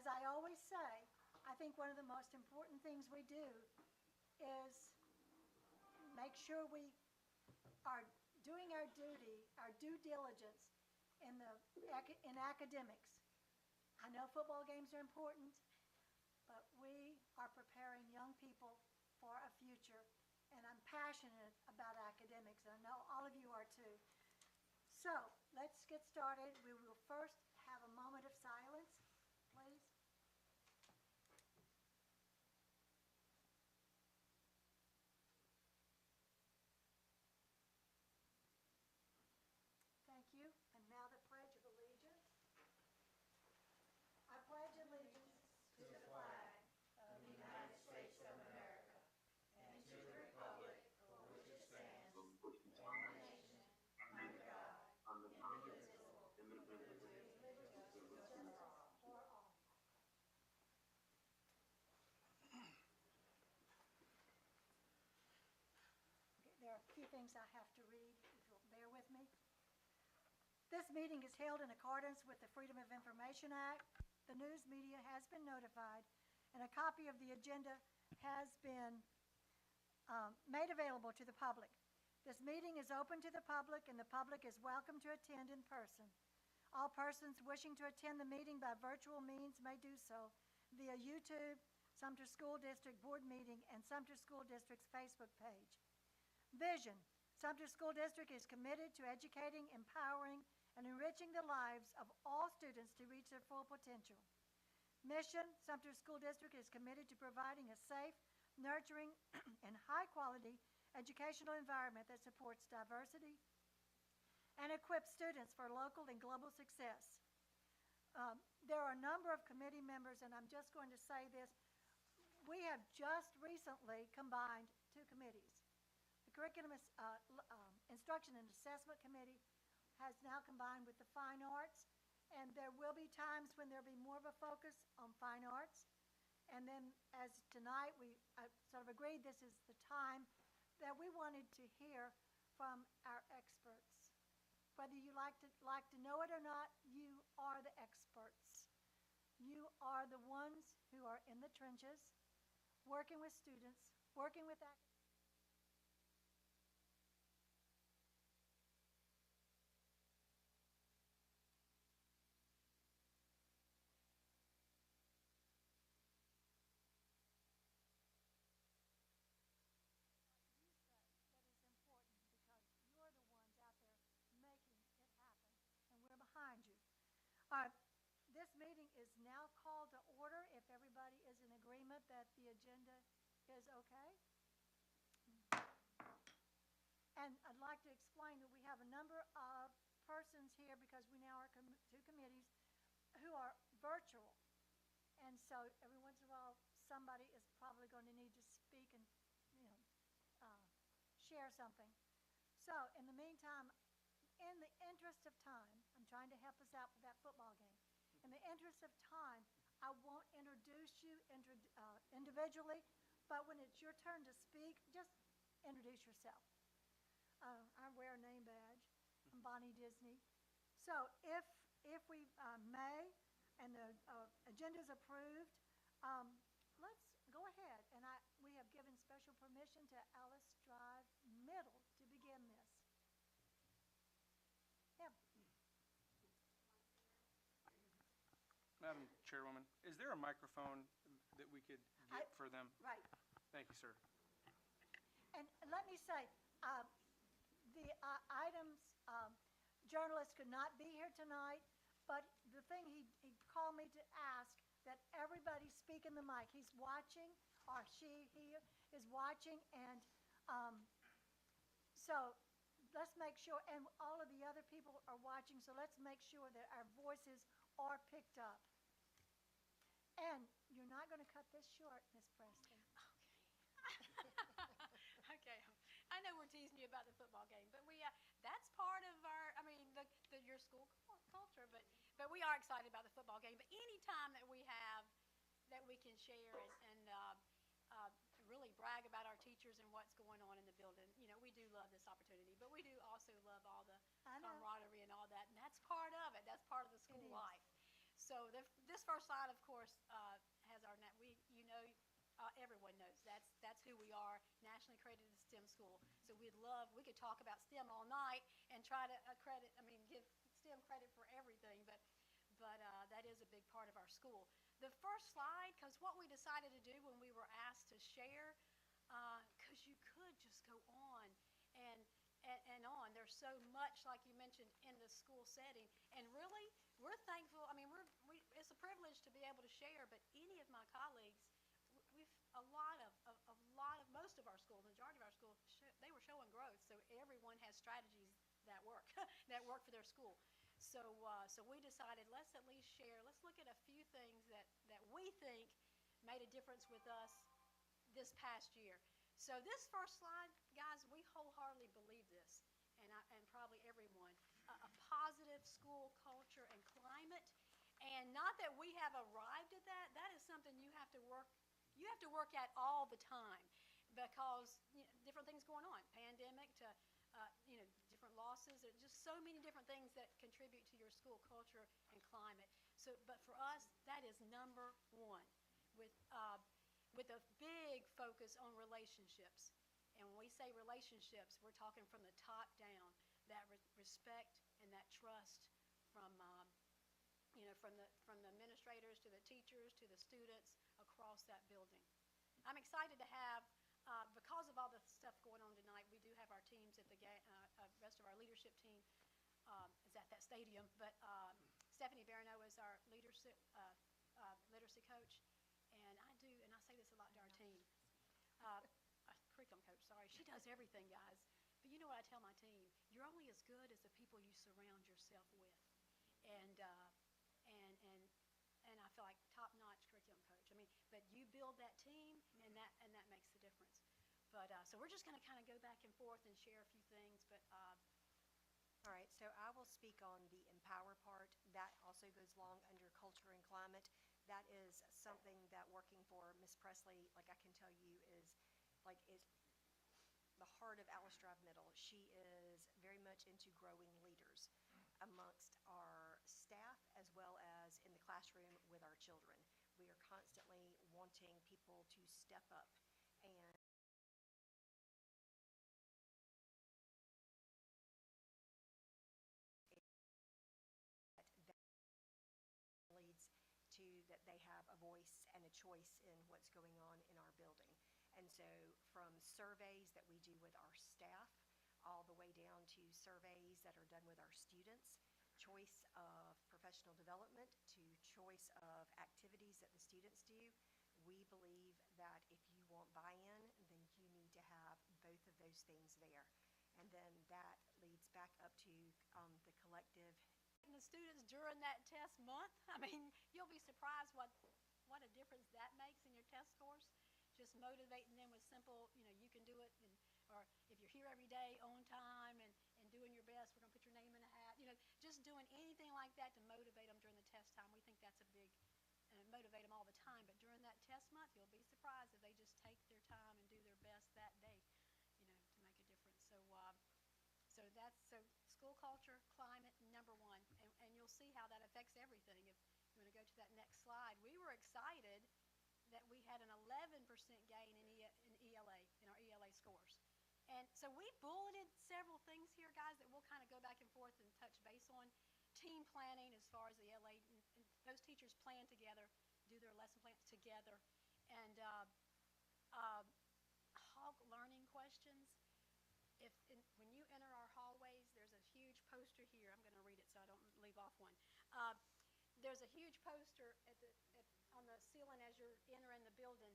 as I always say, I think one of the most important things we do is make sure we are doing our duty, our due diligence in academics. I know football games are important, but we are preparing young people for a future, and I'm passionate about academics, and I know all of you are too. So let's get started. We will first have a moment of silence, please. Thank you. And now the Pledge of Allegiance. I pledge allegiance to the flag of the United States of America and to the republic for which it stands, one nation, under God, indivisible, with liberty and justice for all. Okay, there are a few things I have to read, if you'll bear with me. This meeting is held in accordance with the Freedom of Information Act. The news media has been notified, and a copy of the agenda has been made available to the public. This meeting is open to the public, and the public is welcome to attend in person. All persons wishing to attend the meeting by virtual means may do so via YouTube, Sumter School District Board Meeting, and Sumter School District's Facebook page. Vision. Sumter School District is committed to educating, empowering, and enriching the lives of all students to reach their full potential. Mission. Sumter School District is committed to providing a safe, nurturing, and high-quality educational environment that supports diversity and equips students for local and global success. There are a number of committee members, and I'm just going to say this. We have just recently combined two committees. The Curriculum Instruction and Assessment Committee has now combined with the Fine Arts, and there will be times when there will be more of a focus on fine arts. And then as tonight we sort of agreed this is the time that we wanted to hear from our experts. Whether you like to know it or not, you are the experts. You are the ones who are in the trenches, working with students, working with academics. You're the ones out there making it happen, and we're behind you. This meeting is now called to order if everybody is in agreement that the agenda is okay. And I'd like to explain that we have a number of persons here because we now are two committees who are virtual. And so every once in a while, somebody is probably going to need to speak and, share something. So in the meantime, in the interest of time, I'm trying to help us out with that football game. In the interest of time, I won't introduce you individually, but when it's your turn to speak, just introduce yourself. I wear a name badge. I'm Bonnie Disney. So if we may, and the agenda is approved, let's go ahead. And we have given special permission to Alice Drive Middle to begin this. Yeah. Madam Chairwoman, is there a microphone that we could get for them? Right. Thank you, sir. And let me say, the items, journalists could not be here tonight, but the thing he called me to ask that everybody speak in the mic. He's watching, or he is watching, and so let's make sure, and all of the other people are watching, so let's make sure that our voices are picked up. And you're not going to cut this short, Miss Preston. Okay. I know we're teasing you about the football game, but that's part of our, your school culture, but we are excited about the football game. But any time that we have, that we can share and really brag about our teachers and what's going on in the building, we do love this opportunity, but we do also love all the camaraderie and all that, and that's part of it. That's part of the school life. So this first slide, of course, has our everyone knows that's who we are, nationally accredited STEM school. So we could talk about STEM all night and try to give STEM credit for everything, but that is a big part of our school. The first slide, because what we decided to do when we were asked to share, because you could just go on and on. There's so much, like you mentioned, in the school setting, and really, we're thankful. I mean, it's a privilege to be able to share. But any of my colleagues, most of our school, the majority of our school, they were showing growth. So everyone has strategies that work that work for their school. So we decided, let's at least share. Let's look at a few things that we think made a difference with us this past year. So this first slide, guys, we wholeheartedly believe this, and probably everyone, a positive school culture and climate. And not that we have arrived at that. That is something you have to work at all the time, because different things going on, pandemic to different losses. There's just so many different things that contribute to your school culture and climate. So, but for us, that is number one, with a big focus on relationships. And when we say relationships, we're talking from the top down, that respect and that trust from the administrators to the teachers to the students across that building. I'm excited to have, because of all the stuff going on tonight, we do have our teams at the rest of our leadership team is at that stadium. But Stephanie Barano is our literacy coach, and I say this a lot to our team. Curriculum coach, sorry. She does everything, guys. But you know what I tell my team? You're only as good as the people you surround yourself with. And I feel like top-notch curriculum coach. I mean, but you build that team, and that makes the difference. But so we're just going to kind of go back and forth and share a few things. But all right, so I will speak on the empower part. That also goes long under culture and climate. That is something that working for Ms. Presley, like I can tell you, is the heart of Alice Drive Middle. She is very much into growing leaders amongst our staff as well as in the classroom with our children. We are constantly wanting people to step up and leads to that they have a voice and a choice in what's going on in our building. And so from surveys that we do with our staff all the way down to surveys that are done with our students, choice of professional development to choice of activities that the students do, we believe that if you want buy-in, then you need to have both of those things there. And then that leads back up to the collective. The students during that test month, I mean, you'll be surprised what a difference that makes in your test scores. Just motivating them with simple, you can do it, or if you're here every day on time and doing your best, we're going to put your name in a hat. Just doing anything like that to motivate them during the test time. We think that's a big, motivate them all the time. But during that test month, you'll be surprised if they just take their time and do their best that day, to make a difference. So school culture, climate, number one, and you'll see how that affects everything. If you want to go to that next slide, we were excited that we had an 11% gain in ELA, in our ELA scores. And so we bulleted several things here, guys, that we'll kind of go back and forth and touch base on. Team planning as far as the ELA, and those teachers plan together, do their lesson plans together. And hog learning questions. When you enter our hallways, there's a huge poster here. I'm going to read it so I don't leave off one. There's a huge poster on the ceiling as you're entering the building,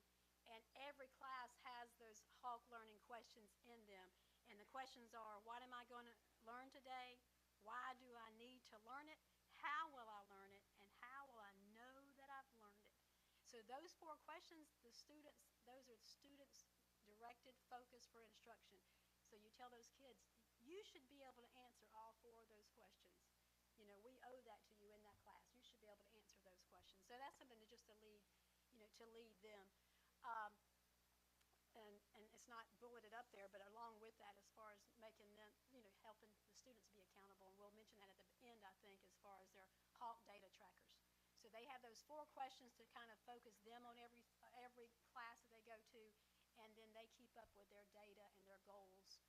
and every class has those hog learning questions in them. And the questions are, what am I going to learn today? Why do I need to learn it? How will I learn it? And how will I know that I've learned it? So those 4 questions, those are students directed focus for instruction. So you tell those kids, you should be able to answer all 4 of those questions. We owe that to you in that class. You should be able to answer those questions. So that's something to lead them. And it's not bulleted up there, but along with that, as far as making them, helping the students be accountable, and we'll mention that at the end, I think, as far as their HALT data trackers. So they have those 4 questions to kind of focus them on every class that they go to, and then they keep up with their data and their goals.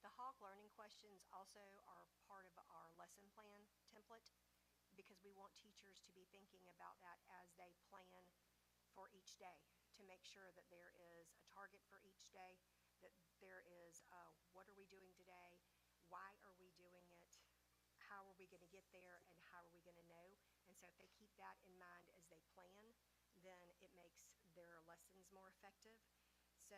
The Hawk learning questions also are part of our lesson plan template because we want teachers to be thinking about that as they plan for each day to make sure that there is a target for each day, that there is what are we doing today, why are we doing it, how are we going to get there, and how are we going to know. And so if they keep that in mind as they plan, then it makes their lessons more effective. So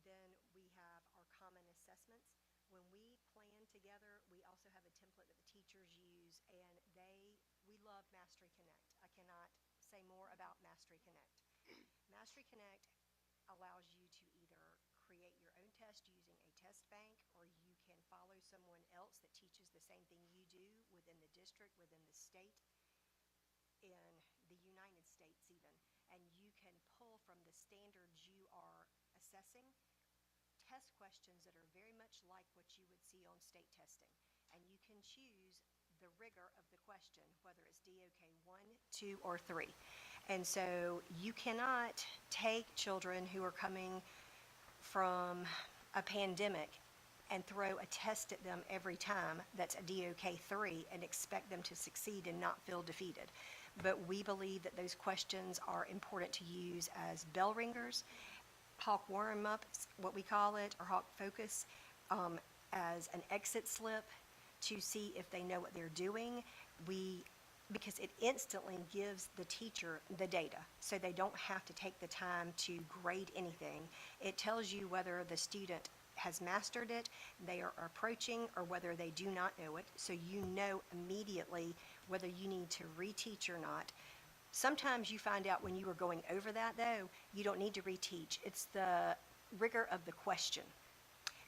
then we have our common assessments. When we plan together, we also have a template that the teachers use, and we love Mastery Connect. I cannot say more about Mastery Connect. Mastery Connect allows you to either create your own test using a test bank, or you can follow someone else that teaches the same thing you do within the district, within the state, in the United States even. And you can pull from the standards you are assessing test questions that are very much like what you would see on state testing. And you can choose the rigor of the question, whether it's DOK 1, 2, or 3. And so you cannot take children who are coming from a pandemic and throw a test at them every time that's a DOK 3 and expect them to succeed and not feel defeated. But we believe that those questions are important to use as bell ringers, Hawk warm-ups, what we call it, or Hawk focus, as an exit slip to see if they know what they're doing. Because it instantly gives the teacher the data, so they don't have to take the time to grade anything. It tells you whether the student has mastered it, they are approaching, or whether they do not know it, so you know immediately whether you need to reteach or not. Sometimes you find out when you are going over that, though, you don't need to reteach. It's the rigor of the question.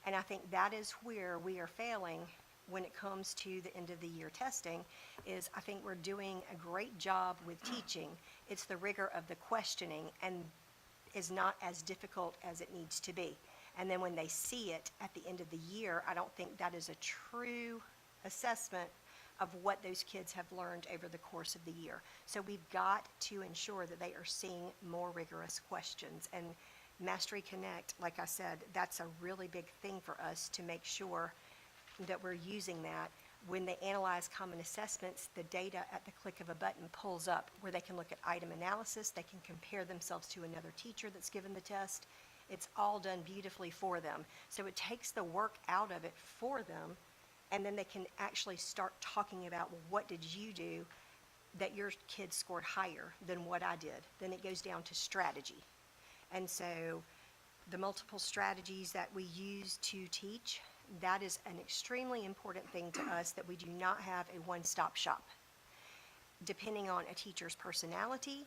And I think that is where we are failing when it comes to the end of the year testing, is I think we're doing a great job with teaching. It's the rigor of the questioning and is not as difficult as it needs to be. And then when they see it at the end of the year, I don't think that is a true assessment of what those kids have learned over the course of the year. So we've got to ensure that they are seeing more rigorous questions. And Mastery Connect, like I said, that's a really big thing for us to make sure that we're using that. When they analyze common assessments, the data at the click of a button pulls up where they can look at item analysis, they can compare themselves to another teacher that's given the test. It's all done beautifully for them. So it takes the work out of it for them, and then they can actually start talking about, well, what did you do that your kids scored higher than what I did? Then it goes down to strategy. And so the multiple strategies that we use to teach, that is an extremely important thing to us, that we do not have a one-stop shop. Depending on a teacher's personality,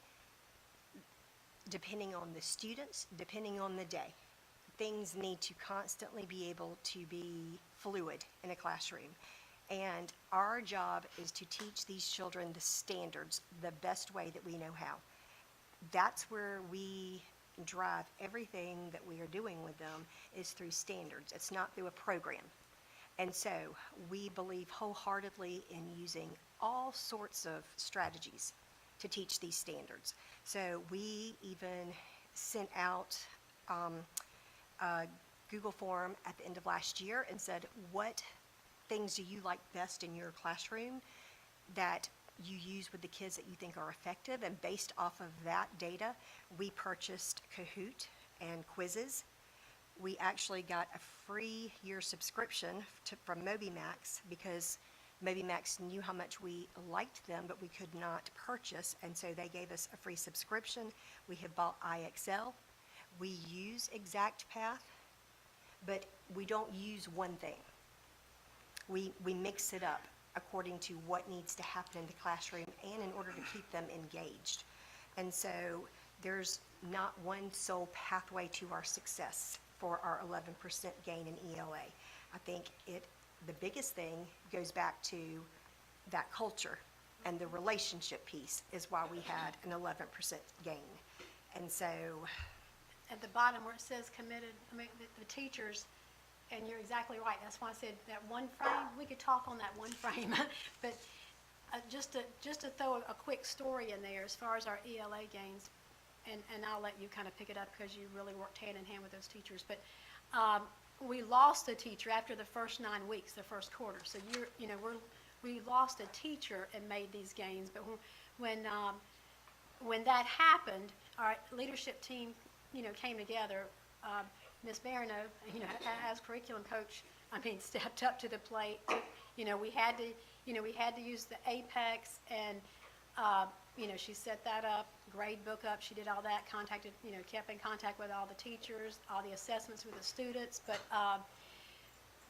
depending on the students, depending on the day, things need to constantly be able to be fluid in a classroom. And our job is to teach these children the standards the best way that we know how. That's where we drive everything that we are doing with them, is through standards. It's not through a program. And so we believe wholeheartedly in using all sorts of strategies to teach these standards. So we even sent out a Google form at the end of last year and said, what things do you like best in your classroom that you use with the kids that you think are effective? And based off of that data, we purchased Kahoot and quizzes. We actually got a free year subscription from MobyMax, because MobyMax knew how much we liked them, but we could not purchase, and so they gave us a free subscription. We have bought IXL. We use ExactPath, but we don't use one thing. We mix it up according to what needs to happen in the classroom and in order to keep them engaged. And so there's not one sole pathway to our success for our 11% gain in ELA. I think the biggest thing goes back to that culture, and the relationship piece is why we had an 11% gain. And so At the bottom where it says committed, I mean, the teachers, and you're exactly right, that's why I said that one frame, we could talk on that one frame, but just to throw a quick story in there as far as our ELA gains, and I'll let you kind of pick it up because you really worked hand in hand with those teachers. But we lost a teacher after the first 9 weeks, the first quarter. So we lost a teacher and made these gains. But when that happened, our leadership team, came together. Ms. Barano, as curriculum coach, stepped up to the plate. We had to use the Apex, and she set that up, grade book up. She did all that. Kept in contact with all the teachers, all the assessments with the students.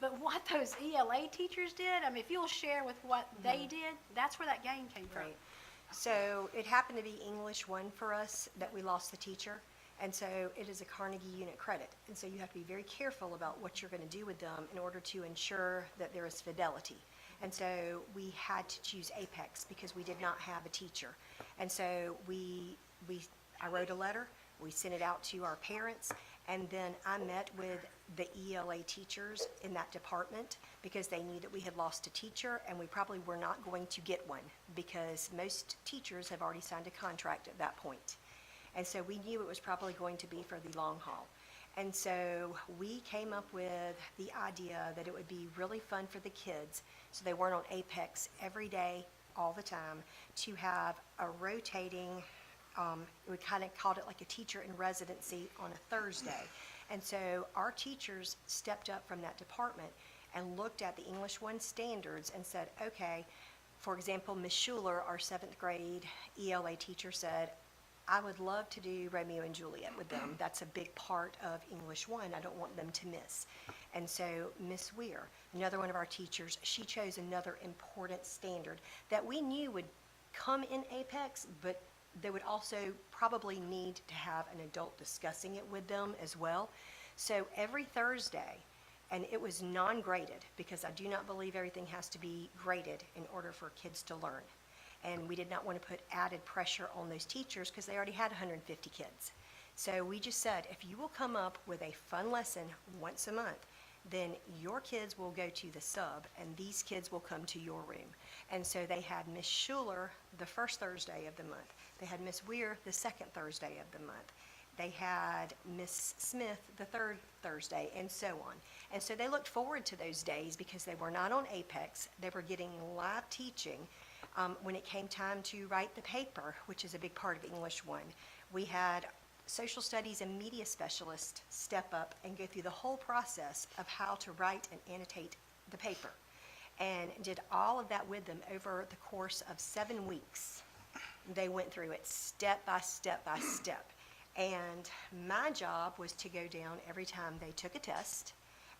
But what those ELA teachers did, if you'll share with what they did, that's where that game came from. Right. So it happened to be English 1 for us that we lost the teacher. And so it is a Carnegie unit credit. And so you have to be very careful about what you're going to do with them in order to ensure that there is fidelity. And so we had to choose Apex because we did not have a teacher. And so I wrote a letter, we sent it out to our parents, and then I met with the ELA teachers in that department because they knew that we had lost a teacher and we probably were not going to get one because most teachers have already signed a contract at that point. And so we knew it was probably going to be for the long haul. And so we came up with the idea that it would be really fun for the kids, so they weren't on Apex every day, all the time, to have a rotating, we kind of called it like a teacher in residency on a Thursday. And so our teachers stepped up from that department and looked at the English 1 standards and said, okay, for example, Ms. Schuler, our 7th grade ELA teacher, said, I would love to do Romeo and Juliet with them. That's a big part of English 1. I don't want them to miss. And so Miss Weir, another one of our teachers, she chose another important standard that we knew would come in Apex, but they would also probably need to have an adult discussing it with them as well. So every Thursday, and it was non-graded because I do not believe everything has to be graded in order for kids to learn. And we did not want to put added pressure on those teachers because they already had 150 kids. So we just said, if you will come up with a fun lesson once a month, then your kids will go to the sub and these kids will come to your room. And so they had Miss Schuler the first Thursday of the month. They had Miss Weir the second Thursday of the month. They had Miss Smith the third Thursday, and so on. And so they looked forward to those days because they were not on Apex. They were getting live teaching. When it came time to write the paper, which is a big part of English 1, we had social studies and media specialists step up and go through the whole process of how to write and annotate the paper, and did all of that with them over the course of 7 weeks. They went through it step by step by step. And my job was to go down every time they took a test.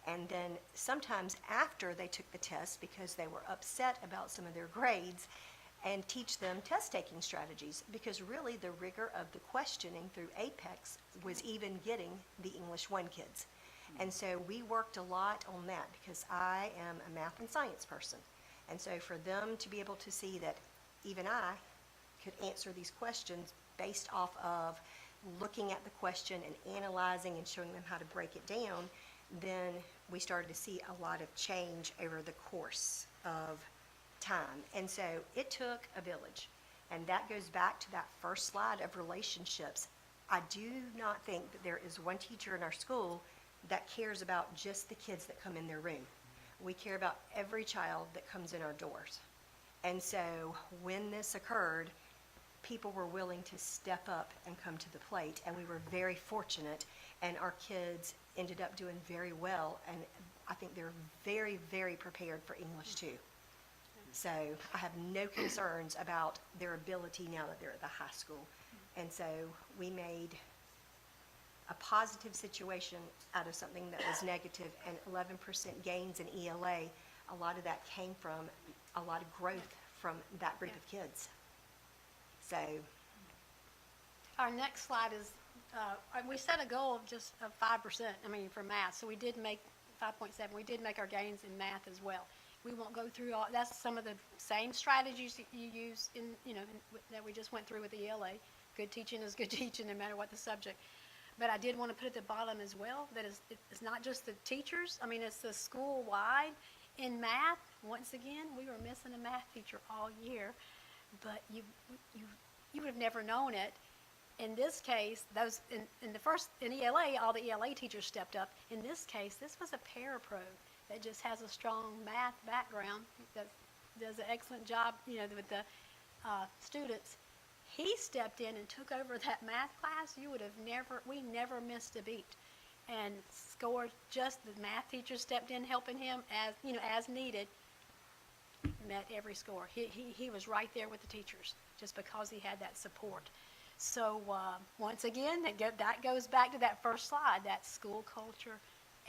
And then sometimes after they took the test because they were upset about some of their grades, and teach them test-taking strategies because really the rigor of the questioning through Apex was even getting the English 1 kids. And so we worked a lot on that because I am a math and science person. And so for them to be able to see that even I could answer these questions based off of looking at the question and analyzing and showing them how to break it down, then we started to see a lot of change over the course of time. And so it took a village. And that goes back to that first slide of relationships. I do not think that there is one teacher in our school that cares about just the kids that come in their room. We care about every child that comes in our doors. And so when this occurred, people were willing to step up and come to the plate, and we were very fortunate, and our kids ended up doing very well, and I think they're very, very prepared for English too. So I have no concerns about their ability now that they're at the high school. And so we made a positive situation out of something that was negative, and 11% gains in ELA, a lot of that came from a lot of growth from that group of kids. So Our next slide is, we set a goal of just 5%, for math. So we did make 5.7. We did make our gains in math as well. We won't go through all, that's some of the same strategies that you use that we just went through with the ELA. Good teaching is good teaching no matter what the subject. But I did want to put at the bottom as well that it's not just the teachers. It's the school-wide. In math, once again, we were missing a math teacher all year, but you would have never known it. In this case, in ELA, all the ELA teachers stepped up. In this case, this was a parapro that just has a strong math background that does an excellent job, with the students. He stepped in and took over that math class. We never missed a beat. And scored the math teacher stepped in helping him as needed, met every score. He was right there with the teachers just because he had that support. So once again, that goes back to that first slide, that school culture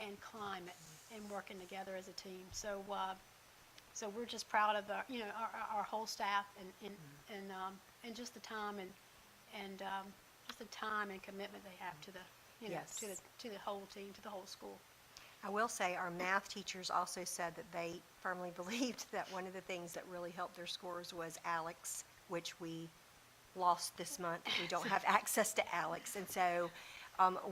and climate and working together as a team. So we're just proud of our whole staff and just the time and just the time and commitment they have to the Yes. to the whole team, to the whole school. I will say our math teachers also said that they firmly believed that one of the things that really helped their scores was Alex, which we lost this month. We don't have access to Alex. And so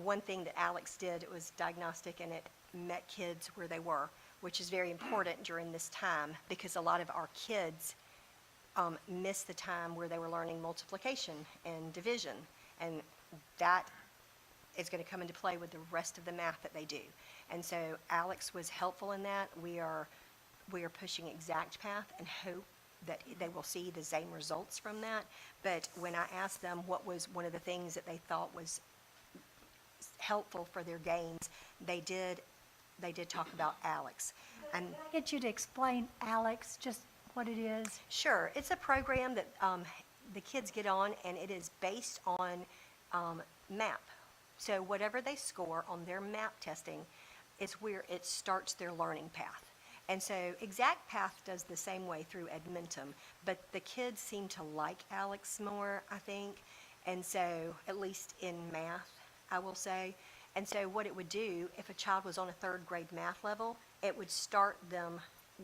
one thing that Alex did, it was diagnostic, and it met kids where they were, which is very important during this time because a lot of our kids missed the time where they were learning multiplication and division. And that is going to come into play with the rest of the math that they do. And so Alex was helpful in that. We are pushing ExactPath and hope that they will see the same results from that. But when I asked them what was one of the things that they thought was helpful for their gains, they did talk about Alex. And Can I get you to explain, Alex, just what it is? sure, it's a program that the kids get on, and it is based on MAP. So whatever they score on their MAP testing is where it starts their learning path. And so ExactPath does the same way through Edmentum, but the kids seem to like Alex more, I think. And so, at least in math, I will say. And so what it would do, if a child was on a third grade math level, it would start them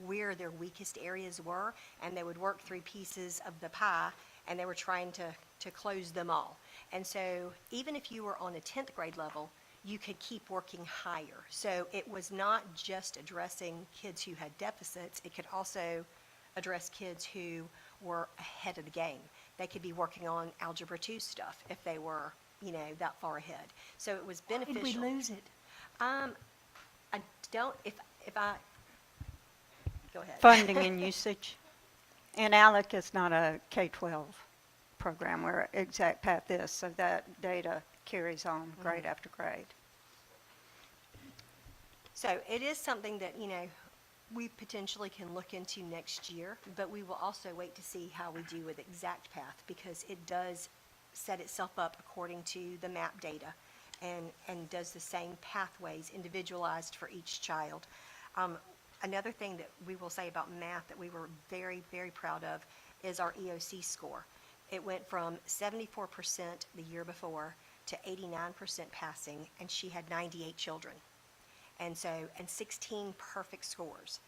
where their weakest areas were, and they would work through pieces of the pie, and they were trying to close them all. And so even if you were on a 10th grade level, you could keep working higher. So it was not just addressing kids who had deficits, it could also address kids who were ahead of the game. They could be working on Algebra 2 stuff if they were, that far ahead. So it was beneficial. Did we lose it? I don't, if I, go ahead. Funding and usage. And ALEC is not a K-12 program where ExactPath is, so that data carries on grade after grade. So it is something that, we potentially can look into next year, but we will also wait to see how we do with ExactPath because it does set itself up according to the MAP data and does the same pathways individualized for each child. Another thing that we will say about math that we were very, very proud of is our EOC score. It went from 74% the year before to 89% passing, and she had 98 children. And 16 perfect scores.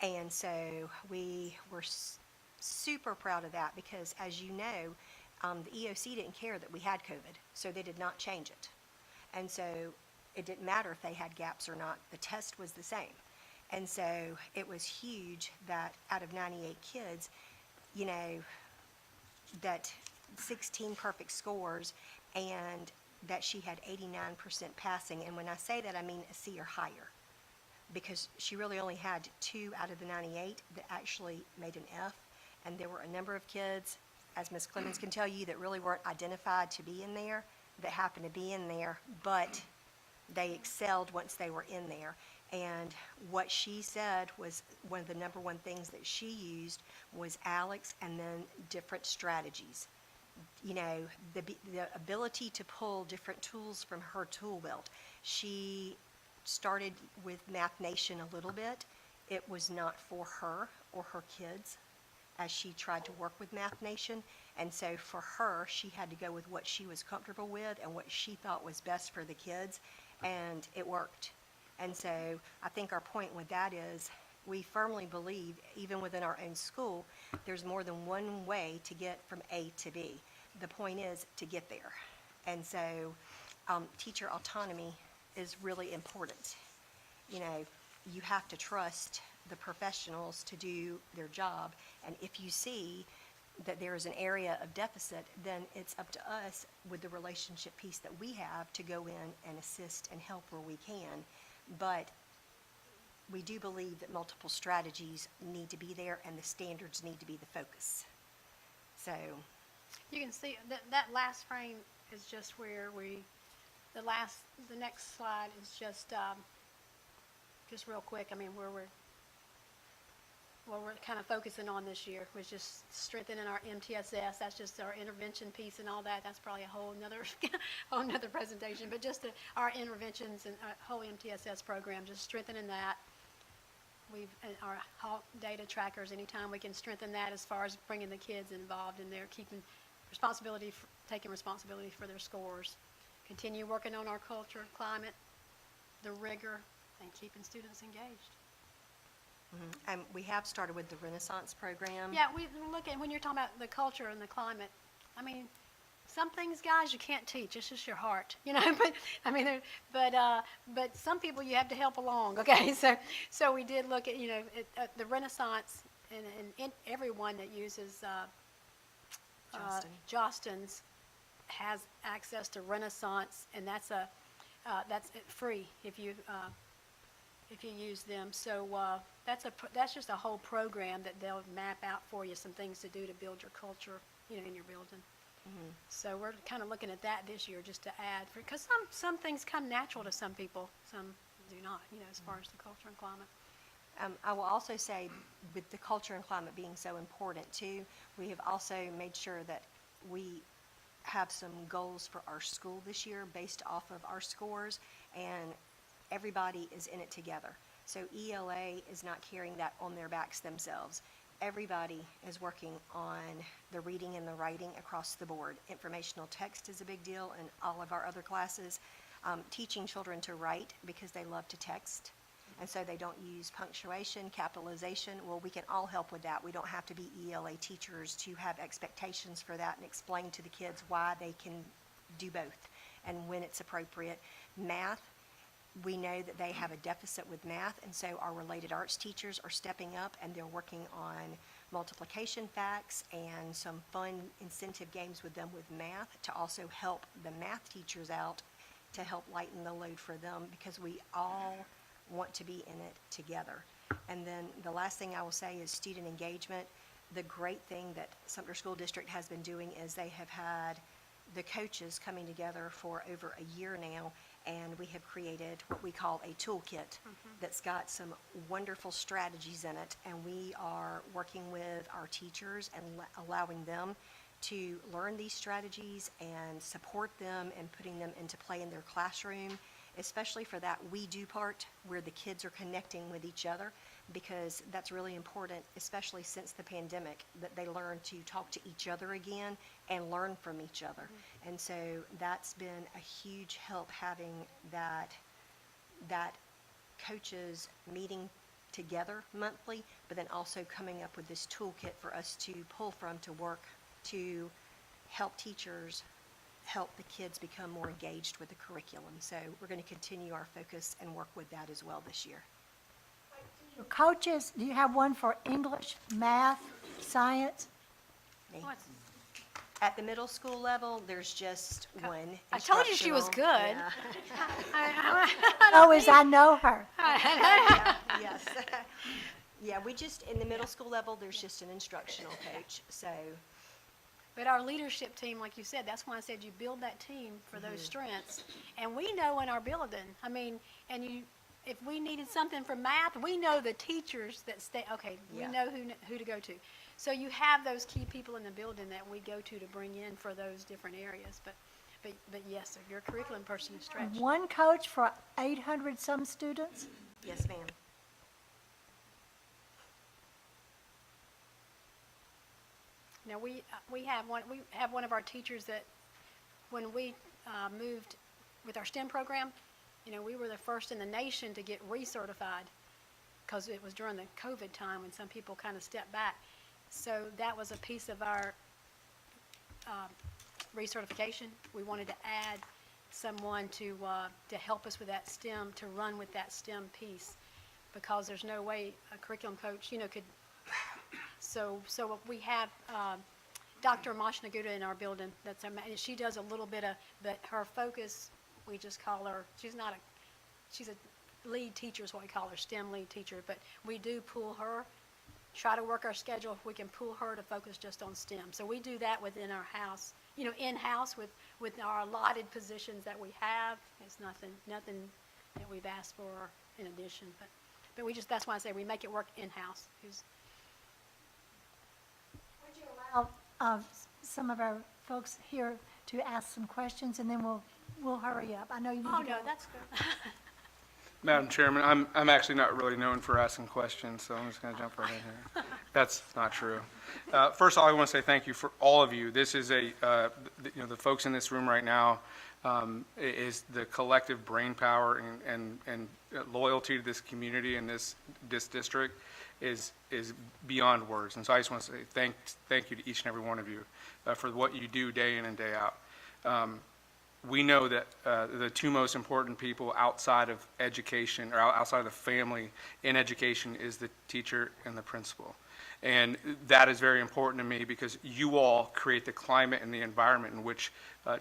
And so we were super proud of that because, as you know, the EOC didn't care that we had COVID, so they did not change it. And so it didn't matter if they had gaps or not. The test was the same. And so it was huge that out of 98 kids, that 16 perfect scores and that she had 89% passing. And when I say that, I mean a C or higher because she really only had 2 out of the 98 that actually made an F. And there were a number of kids, as Ms. Clemens can tell you, that really weren't identified to be in there, that happened to be in there, but they excelled once they were in there. And what she said was one of the number one things that she used was Alex and then different strategies. The ability to pull different tools from her tool belt. She started with Math Nation a little bit. It was not for her or her kids as she tried to work with Math Nation. And so for her, she had to go with what she was comfortable with and what she thought was best for the kids. And it worked. And so I think our point with that is we firmly believe, even within our own school, there's more than one way to get from A to B. The point is to get there. And so teacher autonomy is really important. You have to trust the professionals to do their job. And if you see that there is an area of deficit, then it's up to us with the relationship piece that we have to go in and assist and help where we can. But we do believe that multiple strategies need to be there and the standards need to be the focus. So, You can see that last frame is just where the next slide is just real quick. I mean, where we're kind of focusing on this year was just strengthening our MTSS. That's just our intervention piece and all that. That's probably a whole nother presentation. But just our interventions and whole MTSS program, just strengthening that. And our HALT data trackers, anytime we can strengthen that as far as bringing the kids involved in their taking responsibility for their scores. Continue working on our culture, climate, the rigor, and keeping students engaged. and we have started with the Renaissance program. Yeah, we look at, when you're talking about the culture and the climate, I mean, some things, guys, you can't teach. It's just your heart, you know. But I mean, but some people you have to help along. Okay, so we did look at, you know, at the Renaissance, and everyone that uses Jostens has access to Renaissance, and that's free if you use them. So that's just a whole program that they'll map out for you, some things to do to build your culture, you know, in your building. So we're kind of looking at that this year just to add, because some things come natural to some people, some do not, you know, as far as the culture and climate. I will also say, with the culture and climate being so important too, we have also made sure that we have some goals for our school this year based off of our scores, and everybody is in it together. So ELA is not carrying that on their backs themselves. Everybody is working on the reading and the writing across the board. Informational text is a big deal in all of our other classes. Teaching children to write because they love to text, and so they don't use punctuation, capitalization. Well, we can all help with that. We don't have to be ELA teachers to have expectations for that and explain to the kids why they can do both and when it's appropriate. Math, we know that they have a deficit with math, and so our related arts teachers are stepping up, and they're working on multiplication facts and some fun incentive games with them with math to also help the math teachers out to help lighten the load for them, because we all want to be in it together. And then the last thing I will say is student engagement. The great thing that Sumter School District has been doing is they have had the coaches coming together for over a year now, and we have created what we call a toolkit that's got some wonderful strategies in it, and we are working with our teachers and allowing them to learn these strategies and support them and putting them into play in their classroom, especially for that we do part where the kids are connecting with each other, because that's really important, especially since the pandemic, that they learn to talk to each other again and learn from each other. And so that's been a huge help, having that coaches meeting together monthly, but then also coming up with this toolkit for us to pull from to work to help teachers help the kids become more engaged with the curriculum. So we're going to continue our focus and work with that as well this year. Your coaches, do you have one for English, math, science? Me. What's- At the middle school level, there's just one. I told you she was instructional. good. Yeah. Oh, as I know her. Yes. Yeah, we just, in the middle school level, there's just an instructional coach, so. But our leadership team, like you said, that's why I said you build that team for those strengths. And we know in our building, I mean, if we needed something for math, we know the teachers that we Yeah. know who to go to. So you have those key people in the building that we go to bring in for those different areas. But yes, sir, your curriculum person is stretched. One coach for 800 some students? Yes, ma'am. Now, we have one of our teachers that, when we moved with our STEM program, you know, we were the first in the nation to get recertified, because it was during the COVID time when some people kind of stepped back. So that was a piece of our recertification. We wanted to add someone to help us with that STEM, to run with that STEM piece. because there's no way a curriculum coach, could, so we have, Dr. Mashna Gouda in our building, and she does a little bit of, but her focus, we just call her, she's a lead teacher is what we call her, STEM lead teacher, but we do pull her, try to work our schedule, if we can pull her to focus just on STEM. So we do that within our house, in-house with our allotted positions that we have. It's nothing that we've asked for in addition, but we just, that's why I say we make it work in-house. Would you allow some of our folks here to ask some questions, and then we'll hurry up? I know you need to go. Oh, no, that's good. Madam Chairman, I'm actually not really known for asking questions, so I'm just going to jump right in here. That's not true. First of all, I want to say thank you for all of you. This is the folks in this room right now is the collective brain power and loyalty to this community and this district is beyond words. And so I just want to say thank you to each and every one of you for what you do day in and day out. We know that the two most important people outside of education or outside of the family in education is the teacher and the principal. And that is very important to me because you all create the climate and the environment in which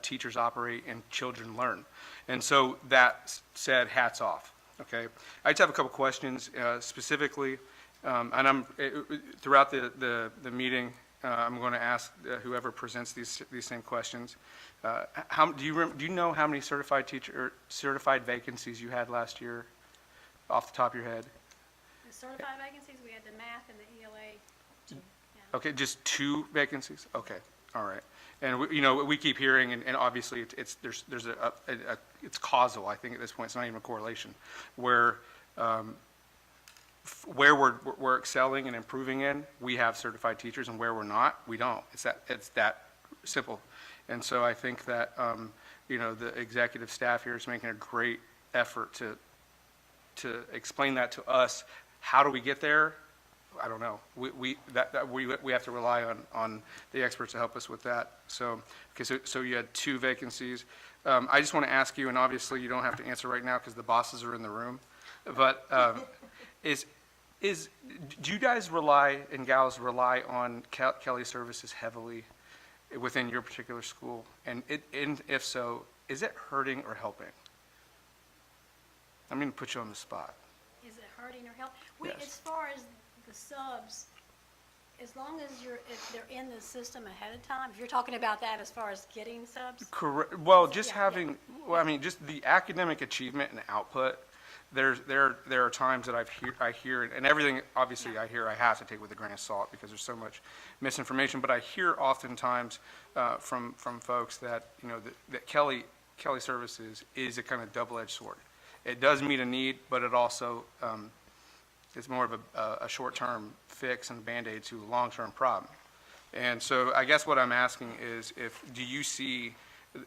teachers operate and children learn. And so that said, hats off, okay? I just have a couple questions specifically, and throughout the meeting, I'm going to ask whoever presents these same questions. Do you know how many certified vacancies you had last year, off the top of your head? The certified vacancies, we had the math and the ELA. Yeah. Okay, just 2 vacancies. Okay, all right. And we keep hearing, and obviously it's causal. I think at this point it's not even a correlation, where we're excelling and improving in, we have certified teachers, and where we're not, we don't. It's that simple. And so I think that the executive staff here is making a great effort to explain that to us. How do we get there? I don't know. We have to rely on the experts to help us with that. So you had 2 vacancies. I just want to ask you, and obviously you don't have to answer right now because the bosses are in the room, but do you guys rely and gals rely on Kelly Services heavily within your particular school? And if so, is it hurting or helping? I'm going to put you on the spot. Is it hurting or helping? Yes. As far as the subs, as long as if they're in the system ahead of time, if you're talking about that as far as getting subs? Correct. Well, just Yeah, having, well, I mean, just the academic achievement and output. There are times that I hear, and everything obviously I hear I have to take with a grain of salt because there's so much misinformation. But I hear oftentimes from folks that that Kelly Services is a kind of double-edged sword. It does meet a need, but it also is more of a short-term fix and Band-Aid to a long-term problem. And so I guess what I'm asking is, do you see,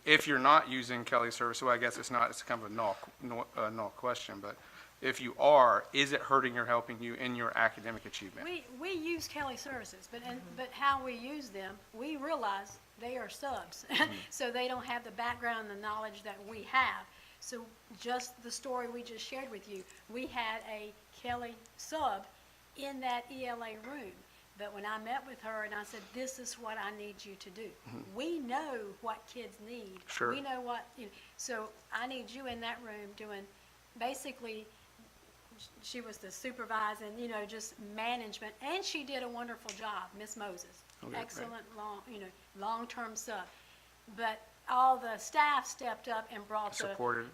if you're not using Kelly Service, well, I guess it's kind of a null question, but if you are, is it hurting or helping you in your academic achievement? We use Kelly Services, but how we use them, we realize they are subs. So they don't have the background and the knowledge that we have. So just the story we just shared with you, we had a Kelly sub in that ELA room. But when I met with her and I said, this is what I need you to do. We know what kids need. Sure. We know what, so I need you in that room doing, basically, she was the supervisor and, just management. And she did a wonderful job, Miss Moses. Okay, Excellent, long-term sub. But all the staff stepped up and brought Supported.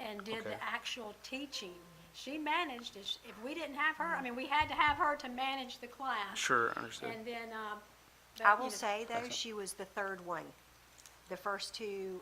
and did Okay. the actual teaching. She managed it. If we didn't have her, I mean, we had to have her to manage the class. Sure, understood. And then, I will say, though, she was the third one. The first 2,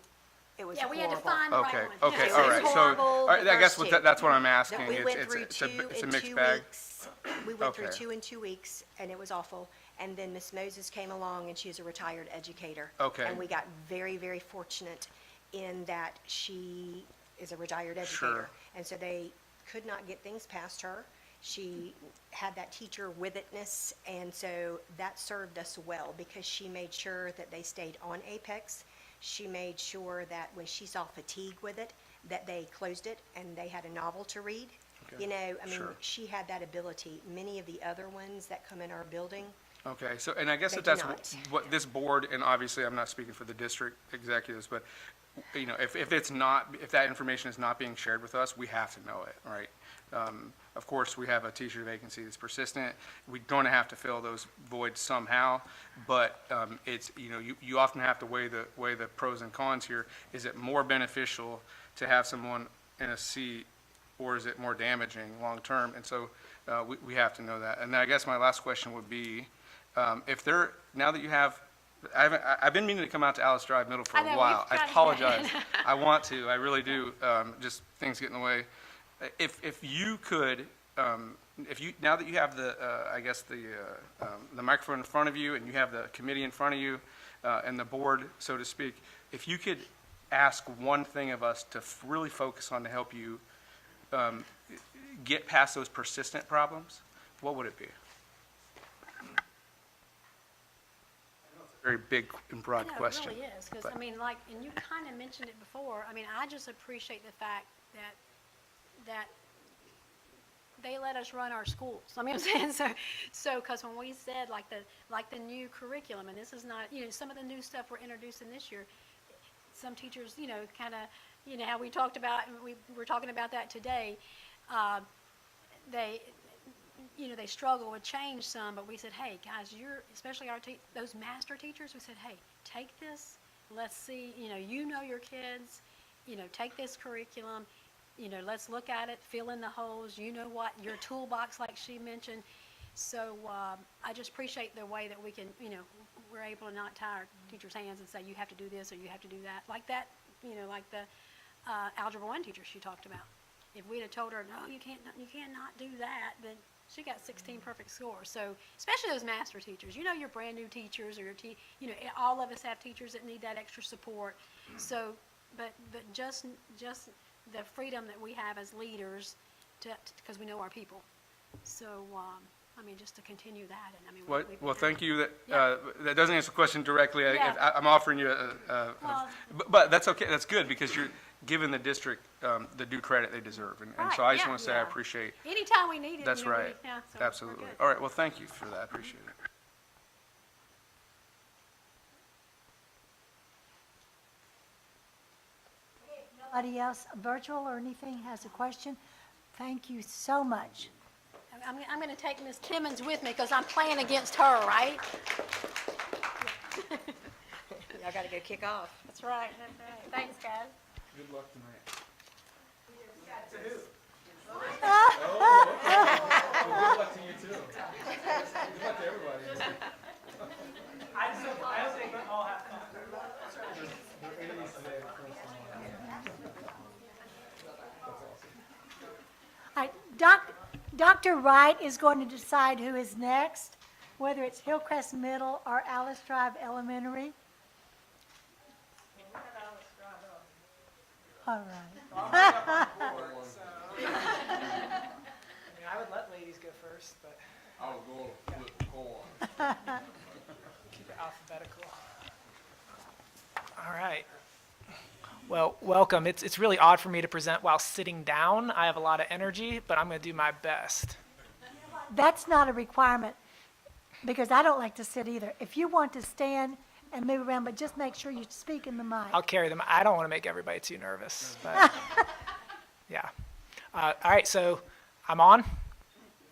it was yeah, we had to horrible. find the Okay, right one. okay, It all was right. So, horrible, all right, the I guess first that's 2. what I'm asking. That we went through It's 2 a in mixed 2 bag. weeks. We went through Okay. 2 in 2 weeks, and it was awful. And then Miss Moses came along, and she is a retired educator. Okay. And we got very, very fortunate in that she is a retired educator. Sure. And so they could not get things past her. She had that teacher with itness, and so that served us well because she made sure that they stayed on Apex. She made sure that when she saw fatigue with it, that they closed it and they had a novel to read. You know, I mean, Sure. she had that ability. Many of the other ones that come in our building, Okay, so, and I guess They that that's do what this board, and obviously I'm not speaking for the district executives, but, you know, if it's not, if that information is not being shared with us, we have to know it, right? Of course, we have a teacher vacancy that's persistent. We're going to have to fill those voids somehow, but it's, you know, you often have to weigh the pros and cons here. Is it more beneficial to have someone in a seat, or is it more damaging long-term? And so we have to know that. And then I guess my last question would be, if there, now that you have, I've been meaning to come out to Alice Drive Middle for I a know, we've while. I tried to apologize. I want to, I really do, just things get in the way. If you could, if you, now that you have the, I guess the microphone in front of you, and you have the committee in front of you, and the board, so to speak, if you could ask one thing of us to really focus on to help you get past those persistent problems, what would it be? Very big and broad I know, question. it really is, because, but- I mean, like, and you kind of mentioned it before, I mean, I just appreciate the fact that they let us run our schools. I mean, I'm saying, so, because when we said, like the new curriculum, and this is not, you know, some of the new stuff we're introducing this year, some teachers, you know, kind of, you know, how we talked about, and we were talking about that today, they, you know, they struggle with change some, but we said, hey, guys, especially our those master teachers, we said, hey, take this, let's see, you know your kids, you know, take this curriculum, you know, let's look at it, fill in the holes, you know what, your toolbox, like she mentioned. So I just appreciate the way that we can, you know, we're able to not tie our teachers' hands and say, you have to do this or you have to do that. Like that, you know, like the Algebra 1 teacher she talked about. If we'd have told her, no, you cannot do that, then she got 16 perfect scores. So especially those master teachers, you know, your brand new teachers or you know, all of us have teachers that need that extra support. So, but just the freedom that we have as leaders because we know our people. So, I mean, just to continue that, and I mean, Well, thank you. That Yeah. that doesn't answer the question directly. Yeah. I'm offering you Well- but that's okay. That's good because you're giving the district the due credit they deserve, and Right, so I just yeah. want to say I appreciate. Anytime we need it. That's you know, right. yeah, so we're Absolutely. good. All right. Well, thank you for that. I appreciate it. Nobody else, virtual or anything, has a question? Thank you so much. I'm going to take Ms. Timmons with me because I'm playing against her, right? y'all got to go kick off. That's right. Thanks, guys. Good luck tonight. Good luck to you too. Good luck to everybody. I hope they all have fun. All right, Dr. Wright is going to decide who is next, whether it's Hillcrest Middle or Alice Drive Elementary. All right. I mean, I would let ladies go first, but I was going to flip the coin. keep it alphabetical. All right. Well, welcome. It's really odd for me to present while sitting down. I have a lot of energy, but I'm going to do my best. That's not a requirement, because I don't like to sit either. If you want to stand and move around, but just make sure you speak in the mic. I'll carry them. I don't want to make everybody too nervous, but yeah. All right, so I'm on.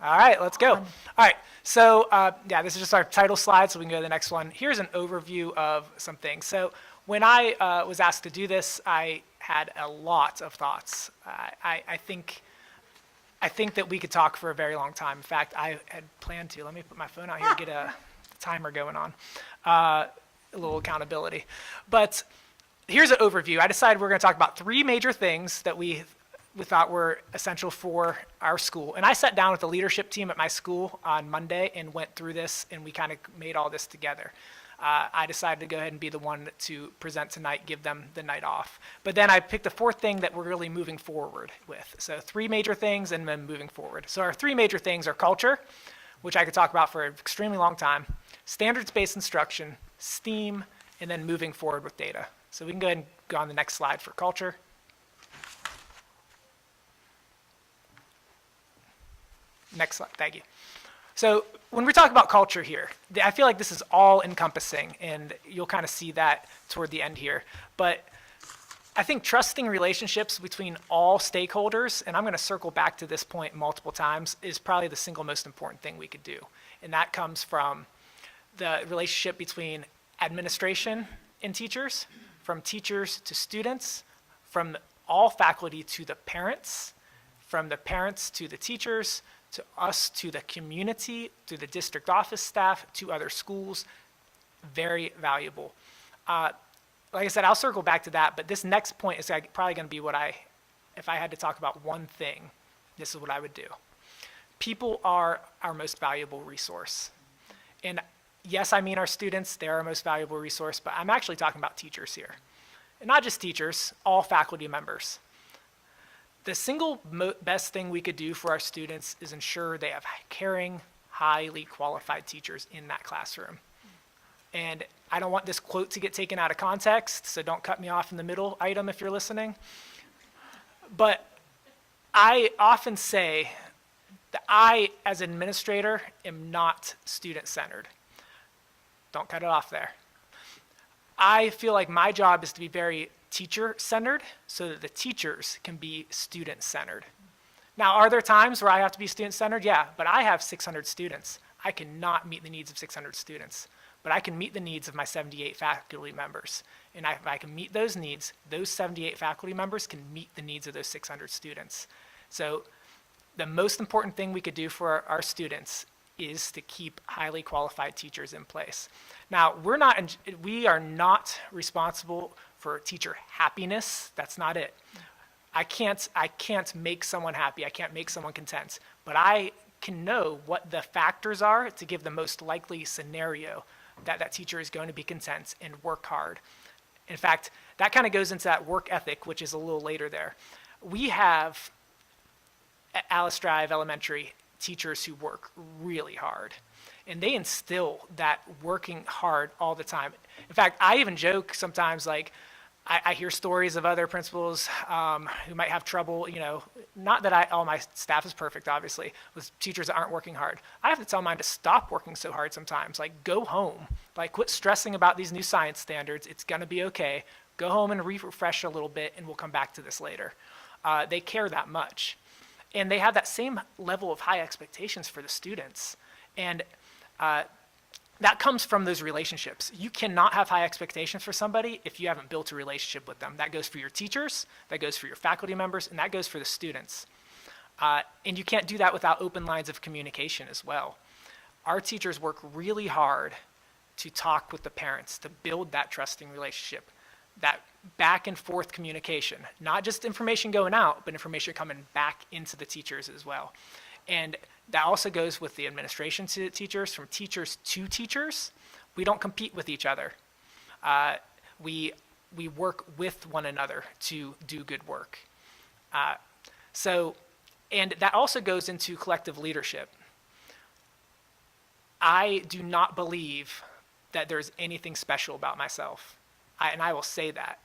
All right, let's go. All right, so yeah, this is just our title slide, so we can go to the next one. Here's an overview of some things. So when I was asked to do this, I had a lot of thoughts. I think that we could talk for a very long time. In fact, I had planned to. Let me put my phone out here and get a timer going on. A little accountability. But here's an overview. I decided we're going to talk about three major things that we thought were essential for our school. And I sat down with the leadership team at my school on Monday and went through this, and we kind of made all this together. I decided to go ahead and be the one to present tonight, give them the night off. But then I picked the fourth thing that we're really moving forward with. So three major things and then moving forward. So our three major things are culture, which I could talk about for an extremely long time, standards-based instruction, STEAM, and then moving forward with data. So we can go ahead and go on the next slide for culture. Next slide, thank you. So when we talk about culture here, I feel like this is all encompassing, and you'll kind of see that toward the end here. But I think trusting relationships between all stakeholders, and I'm going to circle back to this point multiple times, is probably the single most important thing we could do. And that comes from the relationship between administration and teachers, from teachers to students, from all faculty to the parents, from the parents to the teachers, to us, to the community, to the district office staff, to other schools. Very valuable. Like I said, I'll circle back to that, but this next point is probably going to be if I had to talk about one thing, this is what I would do. People are our most valuable resource. And yes, I mean our students, they're our most valuable resource, but I'm actually talking about teachers here. And not just teachers, all faculty members. The single best thing we could do for our students is ensure they have caring, highly qualified teachers in that classroom. And I don't want this quote to get taken out of context, so don't cut me off in the middle item if you're listening. But I often say that I, as an administrator, am not student-centered. Don't cut it off there. I feel like my job is to be very teacher-centered so that the teachers can be student-centered. Now, are there times where I have to be student-centered? Yeah, but I have 600 students. I cannot meet the needs of 600 students, but I can meet the needs of my 78 faculty members. And if I can meet those needs, those 78 faculty members can meet the needs of those 600 students. So the most important thing we could do for our students is to keep highly qualified teachers in place. Now, we are not responsible for teacher happiness. That's not it. I can't make someone happy. I can't make someone content. But I can know what the factors are to give the most likely scenario that teacher is going to be content and work hard. In fact, that kind of goes into that work ethic, which is a little later there. We have at Alice Drive Elementary teachers who work really hard, and they instill that working hard all the time. In fact, I even joke sometimes, like, I hear stories of other principals who might have trouble, not that all my staff is perfect, obviously, with teachers that aren't working hard. I have to tell mine to stop working so hard sometimes, like go home, like quit stressing about these new science standards, it's gonna be okay. Go home and refresh a little bit and we'll come back to this later. They care that much. And they have that same level of high expectations for the students. And that comes from those relationships. You cannot have high expectations for somebody if you haven't built a relationship with them. That goes for your teachers, that goes for your faculty members, and that goes for the students. And you can't do that without open lines of communication as well. Our teachers work really hard to talk with the parents, to build that trusting relationship, that back and forth communication, not just information going out, but information coming back into the teachers as well. And that also goes with the administration to teachers, from teachers to teachers. We don't compete with each other. We work with one another to do good work. And that also goes into collective leadership. I do not believe that there's anything special about myself, and I will say that.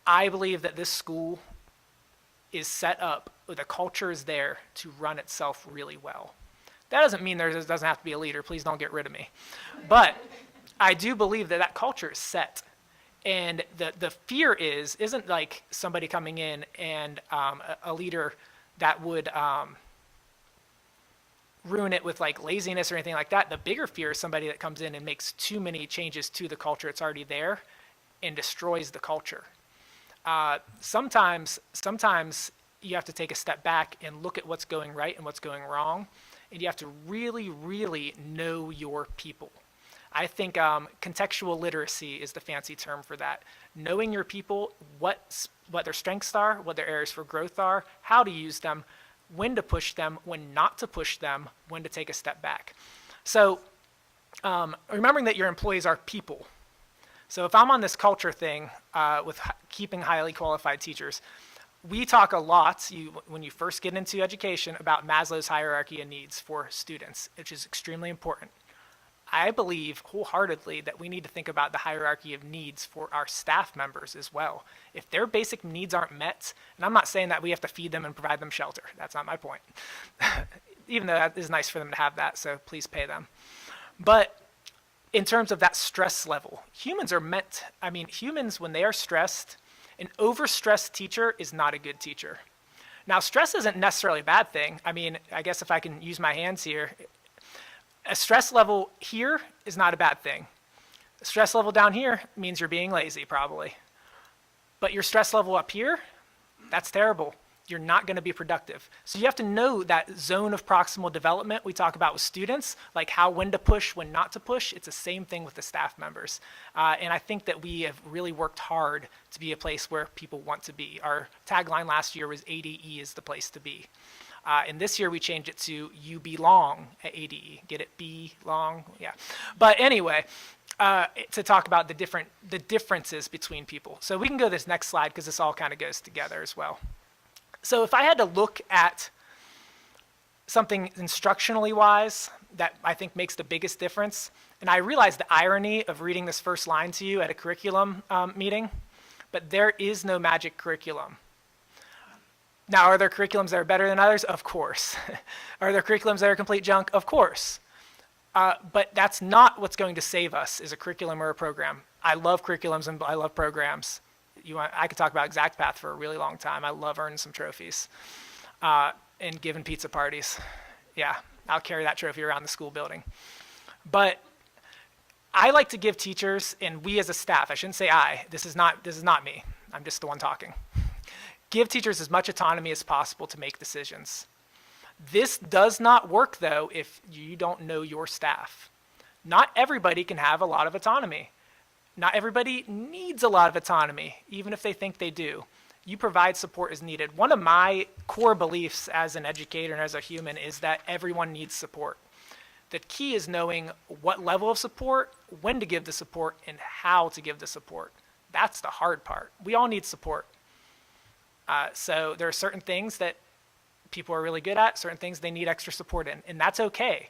I believe that this school is set up, or the culture is there to run itself really well. That doesn't mean there doesn't have to be a leader. Please don't get rid of me. But I do believe that culture is set. And the fear isn't like somebody coming in and a leader that would ruin it with like laziness or anything like that. The bigger fear is somebody that comes in and makes too many changes to the culture that's already there and destroys the culture. Sometimes you have to take a step back and look at what's going right and what's going wrong, and you have to really, really know your people. I think contextual literacy is the fancy term for that. Knowing your people, what their strengths are, what their areas for growth are, how to use them, when to push them, when not to push them, when to take a step back. So remembering that your employees are people. So if I'm on this culture thing with keeping highly qualified teachers, we talk a lot, when you first get into education, about Maslow's hierarchy of needs for students, which is extremely important. I believe wholeheartedly that we need to think about the hierarchy of needs for our staff members as well. If their basic needs aren't met, and I'm not saying that we have to feed them and provide them shelter, that's not my point. Even though that is nice for them to have that, so please pay them. But in terms of that stress level, humans, when they are stressed, an overstressed teacher is not a good teacher. Now, stress isn't necessarily a bad thing. I mean, I guess if I can use my hands here, a stress level here is not a bad thing. A stress level down here means you're being lazy, probably. But your stress level up here, that's terrible. You're not going to be productive. So you have to know that zone of proximal development we talk about with students, like when to push, when not to push. It's the same thing with the staff members. And I think that we have really worked hard to be a place where people want to be. Our tagline last year was ADE is the place to be. And this year we changed it to you belong at ADE. Get it? Belong? Yeah. But anyway, to talk about the differences between people. So we can go to this next slide because this all kind of goes together as well. So if I had to look at something instructionally wise that I think makes the biggest difference, and I realize the irony of reading this first line to you at a curriculum meeting, but there is no magic curriculum. Now, are there curriculums that are better than others? Of course. Are there curriculums that are complete junk? Of course. But that's not what's going to save us, is a curriculum or a program. I love curriculums and I love programs. I could talk about ExactPath for a really long time. I love earning some trophies and giving pizza parties. Yeah, I'll carry that trophy around the school building. But I like to give teachers, and we as a staff, I shouldn't say this is not me. I'm just the one talking. Give teachers as much autonomy as possible to make decisions. This does not work, though, if you don't know your staff. Not everybody can have a lot of autonomy. Not everybody needs a lot of autonomy, even if they think they do. You provide support as needed. One of my core beliefs as an educator and as a human is that everyone needs support. The key is knowing what level of support, when to give the support, and how to give the support. That's the hard part. We all need support. So there are certain things that people are really good at, certain things they need extra support in, and that's okay.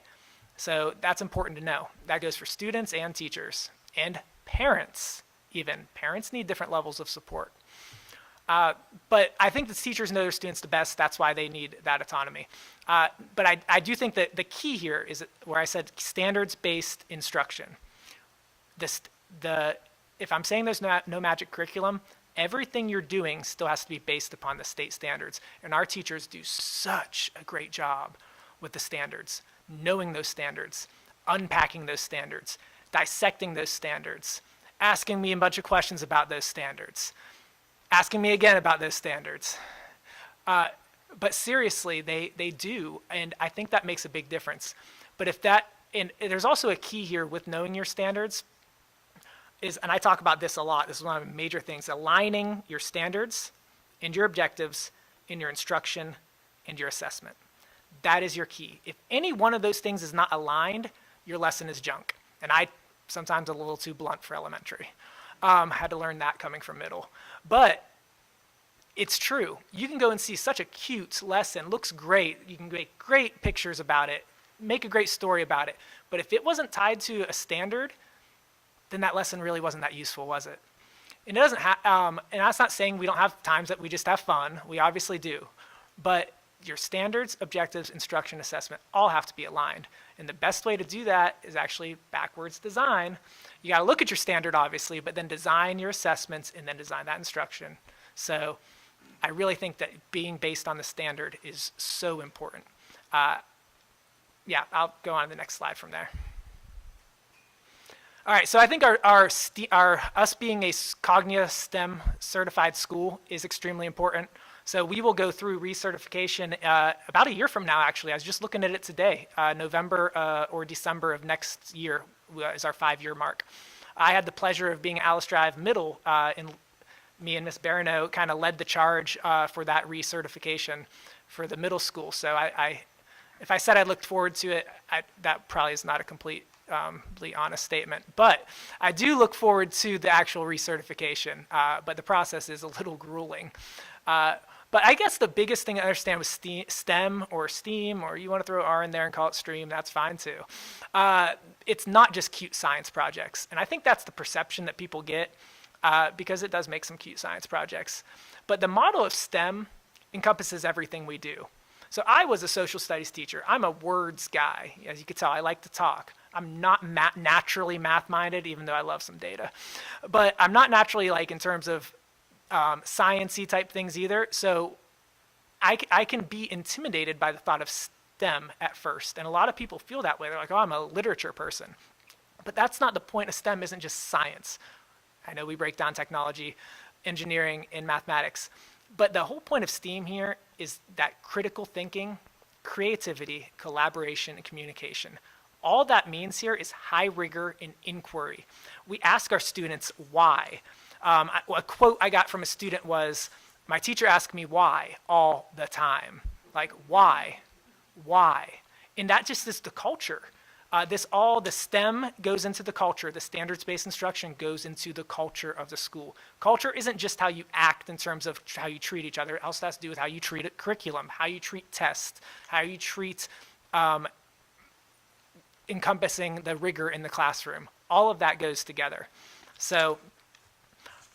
So that's important to know. That goes for students and teachers and parents even. Parents need different levels of support. But I think the teachers know their students the best. That's why they need that autonomy. But I do think that the key here is where I said standards-based instruction. If I'm saying there's no magic curriculum, everything you're doing still has to be based upon the state standards. And our teachers do such a great job with the standards, knowing those standards, unpacking those standards, dissecting those standards, asking me a bunch of questions about those standards, asking me again about those standards. But seriously, they do, and I think that makes a big difference. But and there's also a key here with knowing your standards, and I talk about this a lot, this is one of the major things, aligning your standards and your objectives in your instruction and your assessment. That is your key. If any one of those things is not aligned, your lesson is junk. And I sometimes a little too blunt for elementary. Had to learn that coming from middle. But it's true. You can go and see such a cute lesson, looks great. You can make great pictures about it, make a great story about it. But if it wasn't tied to a standard, then that lesson really wasn't that useful, was it? And it doesn't and that's not saying we don't have times that we just have fun. We obviously do. But your standards, objectives, instruction, assessment all have to be aligned. And the best way to do that is actually backwards design. You got to look at your standard, obviously, but then design your assessments and then design that instruction. So I really think that being based on the standard is so important. Yeah, I'll go on to the next slide from there. All right, so I think us being a Cognia STEM certified school is extremely important. So we will go through recertification about a year from now, actually. I was just looking at it today. November or December of next year is our 5-year mark. I had the pleasure of being at Alice Drive Middle, and me and Ms. Barano kind of led the charge for that recertification for the middle school. So if I said I looked forward to it, that probably is not a completely honest statement. But I do look forward to the actual recertification, but the process is a little grueling. But I guess the biggest thing to understand with STEM or STEAM, or you want to throw R in there and call it stream, that's fine too. It's not just cute science projects. And I think that's the perception that people get because it does make some cute science projects. But the model of STEM encompasses everything we do. So I was a social studies teacher. I'm a words guy. As you can tell, I like to talk. I'm not naturally math-minded, even though I love some data. But I'm not naturally, like, in terms of science-y type things either. So I can be intimidated by the thought of STEM at first. And a lot of people feel that way. They're like, oh, I'm a literature person. But that's not the point of STEM, isn't just science. I know we break down technology, engineering, and mathematics. But the whole point of STEAM here is that critical thinking, creativity, collaboration, and communication. All that means here is high rigor and inquiry. We ask our students why. A quote I got from a student was, my teacher asked me why all the time. Like, why? Why? And that just is the culture. The STEM goes into the culture. The standards-based instruction goes into the culture of the school. Culture isn't just how you act in terms of how you treat each other. It also has to do with how you treat a curriculum, how you treat tests, how you treat encompassing the rigor in the classroom. All of that goes together. So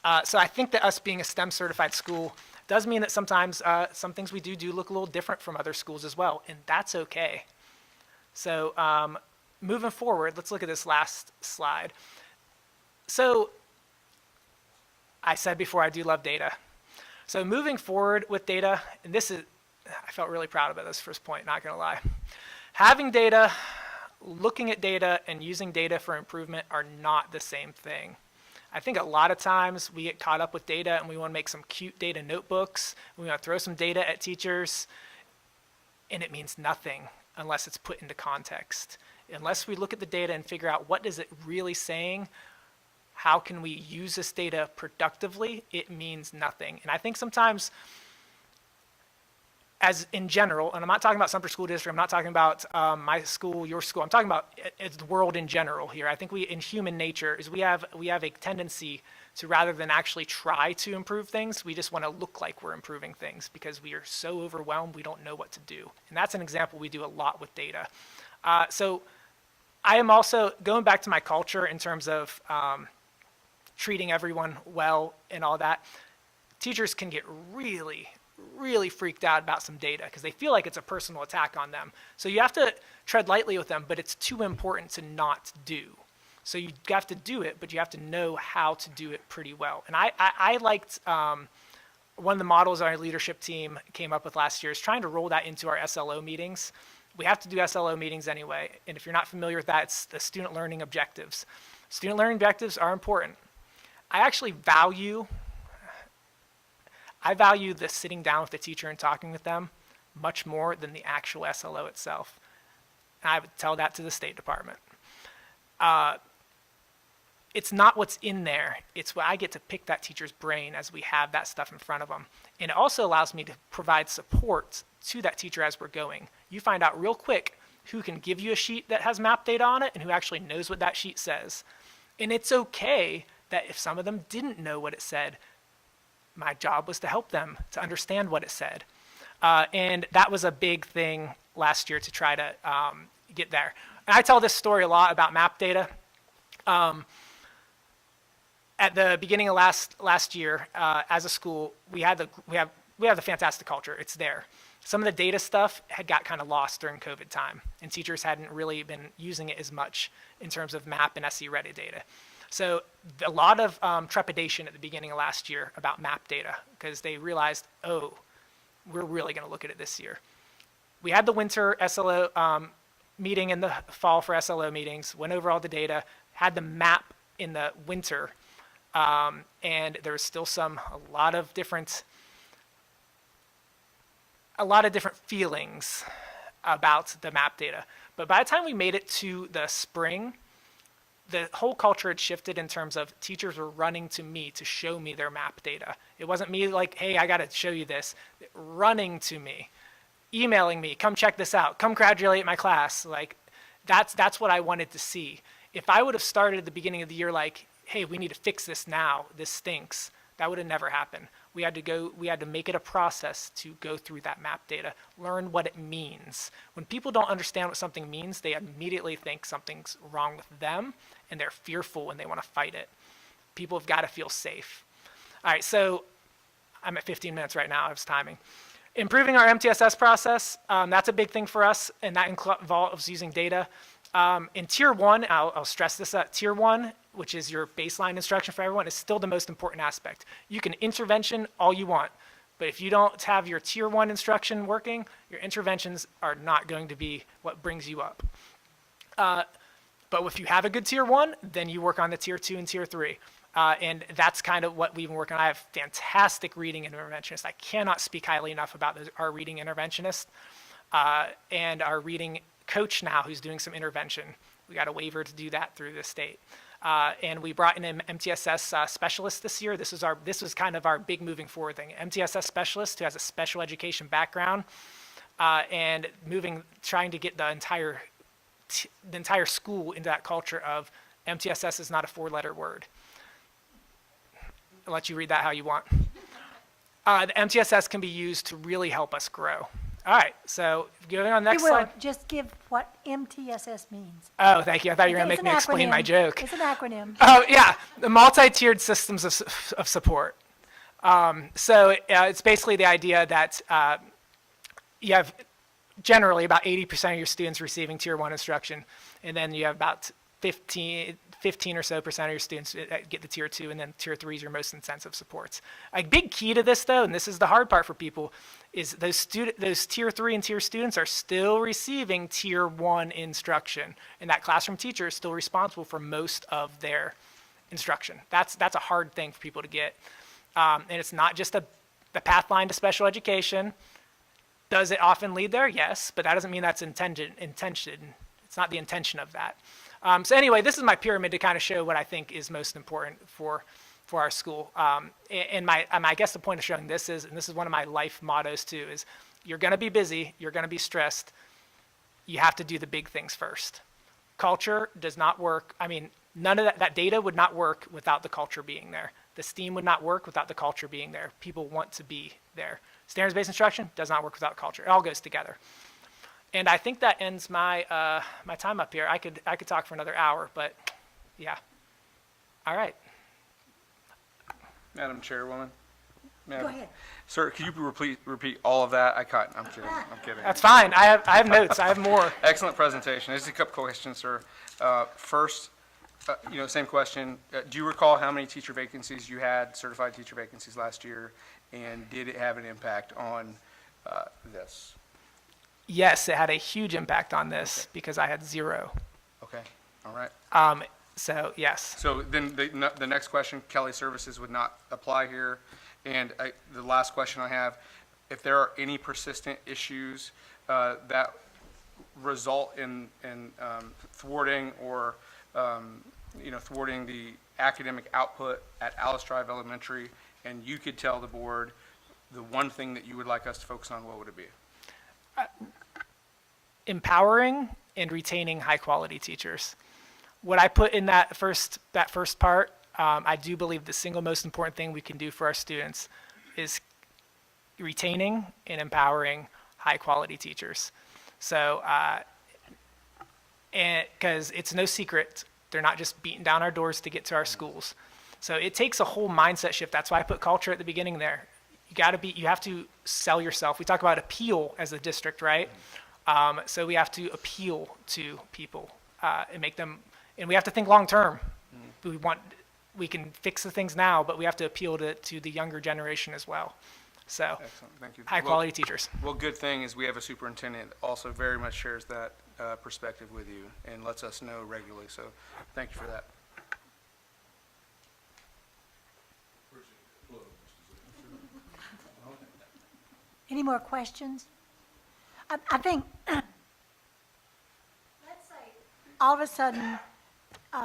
I think that us being a STEM certified school does mean that sometimes some things we do look a little different from other schools as well, and that's okay. So moving forward, let's look at this last slide. So I said before, I do love data. So moving forward with data, and I felt really proud about this first point, not gonna lie. Having data, looking at data, and using data for improvement are not the same thing. I think a lot of times we get caught up with data and we want to make some cute data notebooks. We want to throw some data at teachers, and it means nothing unless it's put into context. Unless we look at the data and figure out what is it really saying, how can we use this data productively, it means nothing. And I think sometimes, as in general, and I'm not talking about Sumter School District, I'm not talking about my school, your school, I'm talking about the world in general here. I think in human nature, is we have a tendency to, rather than actually try to improve things, we just want to look like we're improving things because we are so overwhelmed we don't know what to do. And that's an example we do a lot with data. So I am also going back to my culture in terms of treating everyone well and all that. Teachers can get really freaked out about some data because they feel like it's a personal attack on them. So you have to tread lightly with them, but it's too important to not do. So you have to do it, but you have to know how to do it pretty well. And I liked one of the models our leadership team came up with last year is trying to roll that into our SLO meetings. We have to do SLO meetings anyway, and if you're not familiar with that, it's the student learning objectives. Student learning objectives are important. I actually value the sitting down with the teacher and talking with them much more than the actual SLO itself. And I would tell that to the State Department. It's not what's in there, it's what I get to pick that teacher's brain as we have that stuff in front of them. And it also allows me to provide support to that teacher as we're going. You find out real quick who can give you a sheet that has map data on it and who actually knows what that sheet says. And it's okay that if some of them didn't know what it said, my job was to help them to understand what it said. And that was a big thing last year to try to get there. And I tell this story a lot about map data. At the beginning of last year, as a school, we have the fantastic culture. It's there. Some of the data stuff had got kind of lost during COVID time, and teachers hadn't really been using it as much in terms of map and SE ready data. So a lot of trepidation at the beginning of last year about map data because they realized, oh, we're really going to look at it this year. We had the winter SLO meeting in the fall for SLO meetings, went over all the data, had the map in the winter, and there was still a lot of different feelings about the map data. But by the time we made it to the spring, the whole culture had shifted in terms of teachers were running to me to show me their map data. It wasn't me like, hey, I got to show you this. Running to me, emailing me, come check this out, come congratulate my class. Like, that's what I wanted to see. If I would have started at the beginning of the year like, hey, we need to fix this now, this stinks, that would have never happened. We had to make it a process to go through that map data, learn what it means. When people don't understand what something means, they immediately think something's wrong with them, and they're fearful and they want to fight it. People have got to feel safe. All right, so I'm at 15 minutes right now, I was timing. Improving our MTSS process, that's a big thing for us, and that involves using data. In Tier 1, I'll stress this, Tier 1, which is your baseline instruction for everyone, is still the most important aspect. You can intervention all you want, but if you don't have your Tier 1 instruction working, your interventions are not going to be what brings you up. But if you have a good Tier 1, then you work on the Tier 2 and Tier 3. And that's kind of what we've been working on. I have fantastic reading interventionists. I cannot speak highly enough about our reading interventionist and our reading coach now who's doing some intervention. We got a waiver to do that through the state. And we brought in an MTSS specialist this year. This was kind of our big moving forward thing. MTSS specialist who has a special education background and trying to get the entire school into that culture of MTSS is not a 4-letter word. I'll let you read that how you want. The MTSS can be used to really help us grow. All right, so going on the next You will, slide. just give what MTSS means. Oh, thank you. I thought you were going to It's make me an explain my acronym. joke. It's an acronym. Oh, yeah, the multi-tiered systems of support. So it's basically the idea that you have generally about 80% of your students receiving Tier 1 instruction, and then you have about 15 or so percent of your students that get the Tier 2, and then Tier 3 is your most intensive supports. A big key to this, though, and this is the hard part for people, is those Tier 3 and Tier students are still receiving Tier 1 instruction, and that classroom teacher is still responsible for most of their instruction. That's a hard thing for people to get. And it's not just the path line to special education. Does it often lead there? Yes, but that doesn't mean that's intention. It's not the intention of that. So anyway, this is my pyramid to kind of show what I think is most important for our school. And I guess the point of showing this is, and this is one of my life mottos too, is you're going to be busy, you're going to be stressed. You have to do the big things first. Culture does not work. I mean, none of that data would not work without the culture being there. The STEAM would not work without the culture being there. People want to be there. Standards-based instruction does not work without culture. It all goes together. And I think that ends my my time up here. I could talk for another hour, but yeah. All right. Madam Chairwoman? Go ahead. Sir, could you repeat all of that? I'm kidding, I'm kidding. That's fine. I have notes. I have more. Excellent presentation. Just a couple questions, sir. First, same question. Do you recall how many teacher vacancies you had, certified teacher vacancies last year? And did it have an impact on this? Yes, it had a huge impact on this because I had 0. Okay, all right. So yes. So then the next question, Kelly Services would not apply here. And the last question I have, if there are any persistent issues that result in thwarting or thwarting the academic output at Alice Drive Elementary, and you could tell the board the one thing that you would like us to focus on, what would it be? Empowering and retaining high-quality teachers. What I put in that first part, I do believe the single most important thing we can do for our students is retaining and empowering high-quality teachers. So, because it's no secret, they're not just beating down our doors to get to our schools. So it takes a whole mindset shift. That's why I put culture at the beginning there. You have to sell yourself. We talk about appeal as a district, right? So we have to appeal to people and make them, and we have to think long term. We can fix the things now, but we have to appeal to the younger generation as well. So Excellent, thank you. high quality teachers. Well, good thing is we have a superintendent that also very much shares that perspective with you and lets us know regularly. So thank you for that. Any more questions? I think, let's say, all of a sudden,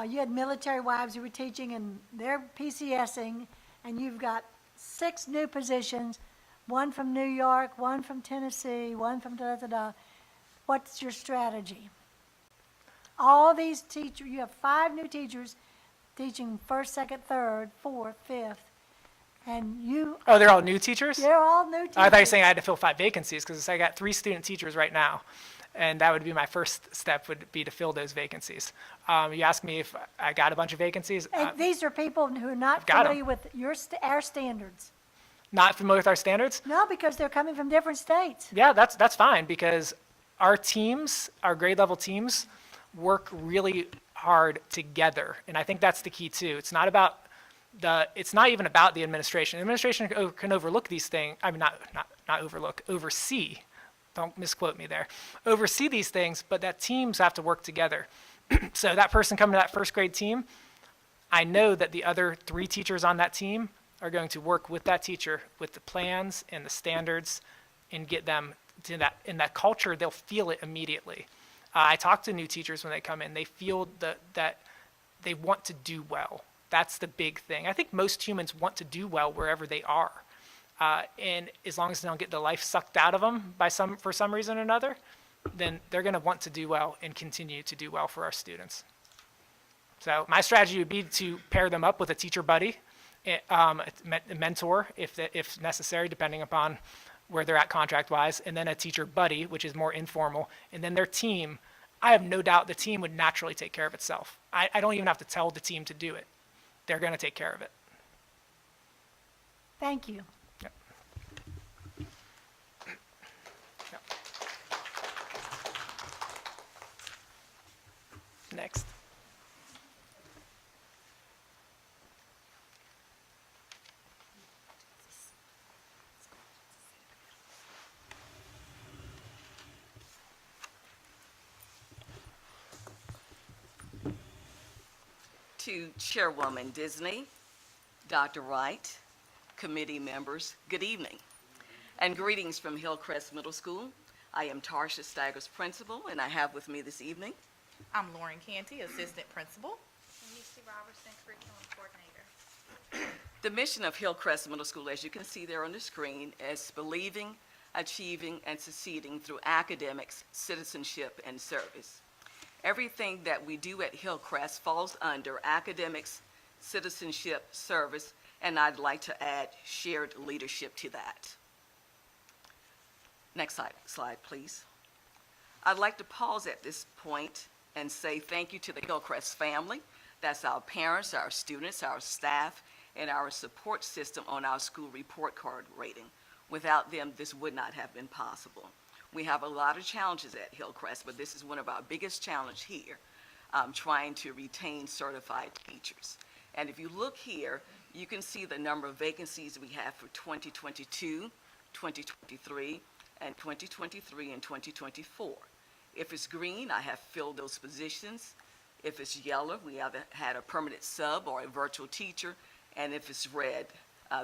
you had military wives who were teaching and they're PCSing, and you've got 6 new positions, one from New York, one from Tennessee, one from da-da-da. What's your strategy? All these teachers, you have 5 new teachers teaching 1st, 2nd, 3rd, 4th, 5th, And you, Oh, they're all new teachers? they're all new teachers. I thought you were saying I had to fill 5 vacancies, because I got 3 student teachers right now. And that would be my first step, would be to fill those vacancies. You asked me if I got a bunch of vacancies. And these are people who are not got 'em. familiar with our standards. Not familiar with our standards? No, because they're coming from different states. Yeah, that's fine, because our teams, our grade level teams, work really hard together. And I think that's the key too. It's not even about the administration. The administration can overlook these things. I mean, not overlook, oversee. Don't misquote me there. Oversee these things, but that teams have to work together. So that person coming to that first grade team, I know that the other 3 teachers on that team are going to work with that teacher with the plans and the standards and get them to that. In that culture, they'll feel it immediately. I talk to new teachers when they come in. They feel that they want to do well. That's the big thing. I think most humans want to do well wherever they are. And as long as they don't get the life sucked out of them for some reason or another, then they're going to want to do well and continue to do well for our students. So my strategy would be to pair them up with a teacher buddy, a mentor if necessary, depending upon where they're at contract-wise, and then a teacher buddy, which is more informal, and then their team. I have no doubt the team would naturally take care of itself. I don't even have to tell the team to do it. They're going to take care of it. Thank you. Yep. Yep. Next. To Chairwoman Disney, Dr. Wright, committee members, good evening, and greetings from Hillcrest Middle School. I am Tarsha Staggers, principal, and I have with me this evening I'm Lauren Canty, assistant principal. And Misty Robertson, curriculum coordinator. The mission of Hillcrest Middle School, as you can see there on the screen, is believing, achieving, and succeeding through academics, citizenship, and service. Everything that we do at Hillcrest falls under academics, citizenship, service, and I'd like to add shared leadership to that. Next slide, please. I'd like to pause at this point and say thank you to the Hillcrest family. That's our parents, our students, our staff, and our support system on our school report card rating. Without them, this would not have been possible. We have a lot of challenges at Hillcrest, but this is one of our biggest challenges here, trying to retain certified teachers. And if you look here, you can see the number of vacancies we have for 2022, 2023, and 2023 and 2024. If it's green, I have filled those positions. If it's yellow, we either had a permanent sub or a virtual teacher. And if it's red,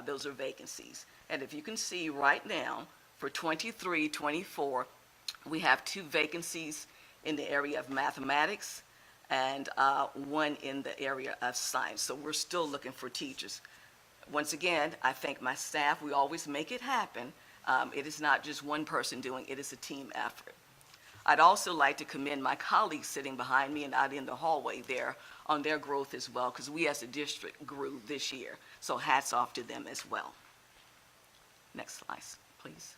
those are vacancies. And if you can see right now, for 23-24, we have 2 vacancies in the area of mathematics and 1 in the area of science. So we're still looking for teachers. Once again, I thank my staff. We always make it happen. It is not just one person doing it, is a team effort. I'd also like to commend my colleagues sitting behind me and out in the hallway there on their growth as well, because we as a district grew this year. So hats off to them as well. Next slide, please.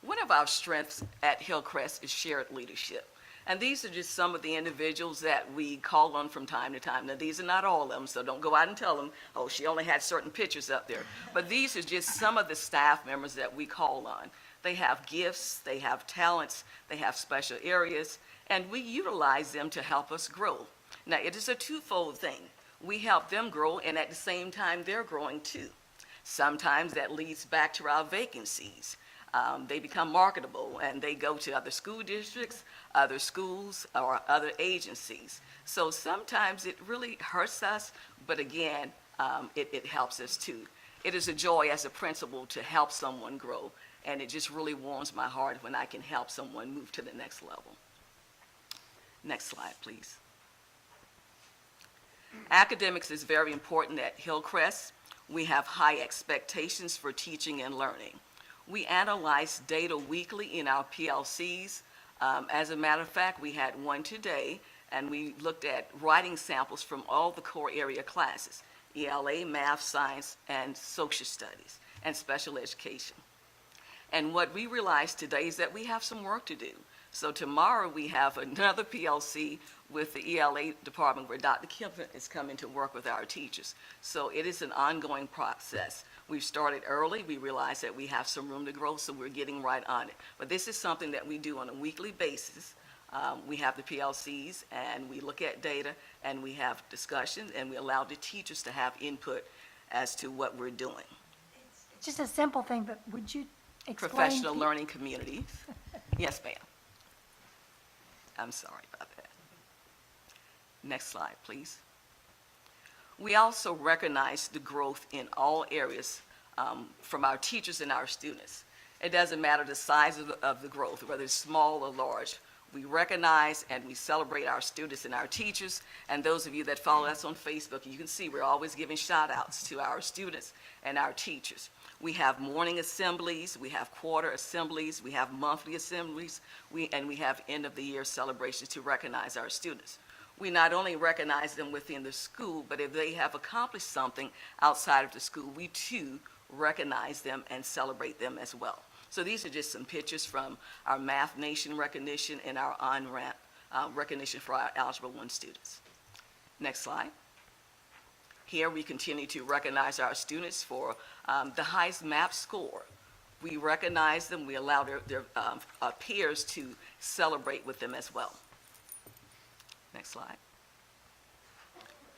One of our strengths at Hillcrest is shared leadership. And these are just some of the individuals that we call on from time to time. Now, these are not all of them, so don't go out and tell them, oh, she only had certain pictures up there. But these are just some of the staff members that we call on. They have gifts, they have talents, they have special areas, and we utilize them to help us grow. Now, it is a twofold thing. We help them grow, and at the same time, they're growing too. Sometimes that leads back to our vacancies. They become marketable and they go to other school districts, other schools, or other agencies. So sometimes it really hurts us, but again, it helps us too. It is a joy as a principal to help someone grow, and it just really warms my heart when I can help someone move to the next level. Next slide, please. Academics is very important at Hillcrest. We have high expectations for teaching and learning. We analyze data weekly in our PLCs. As a matter of fact, we had one today, and we looked at writing samples from all the core area classes. ELA, math, science, and social studies, and special education. And what we realized today is that we have some work to do. So tomorrow we have another PLC with the ELA department where Dr. Kempton is coming to work with our teachers. So it is an ongoing process. We've started early. We realize that we have some room to grow, so we're getting right on it. But this is something that we do on a weekly basis. We have the PLCs, and we look at data, and we have discussions, and we allow the teachers to have input as to what we're doing. Just a simple thing, but would you explain? Professional learning communities. Yes, ma'am. I'm sorry about that. Next slide, please. We also recognize the growth in all areas from our teachers and our students. It doesn't matter the size of the growth, whether it's small or large. We recognize and we celebrate our students and our teachers. And those of you that follow us on Facebook, you can see we're always giving shout outs to our students and our teachers. We have morning assemblies, we have quarter assemblies, we have monthly assemblies, and we have end of the year celebrations to recognize our students. We not only recognize them within the school, but if they have accomplished something outside of the school, we too recognize them and celebrate them as well. So these are just some pictures from our Math Nation recognition and our on-ramp recognition for our Algebra 1 students. Next slide. Here we continue to recognize our students for the highest MAP score. We recognize them, we allow their peers to celebrate with them as well. Next slide.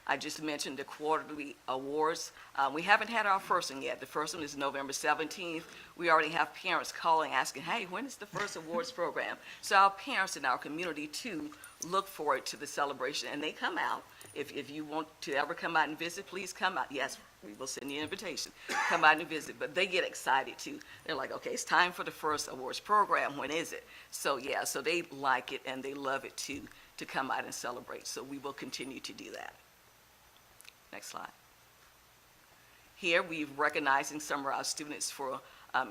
I just mentioned the quarterly awards. We haven't had our first one yet. The first one is November 17th. We already have parents calling, asking, hey, when is the first awards program? So our parents in our community, too, look forward to the celebration, and they come out. If you want to ever come out and visit, please come out. Yes, we will send you an invitation. Come out and visit, but they get excited, too. They're like, okay, it's time for the first awards program. When is it? So, yeah, so they like it, and they love it, too, to come out and celebrate. So we will continue to do that. Next slide. Here we're recognizing some of our students for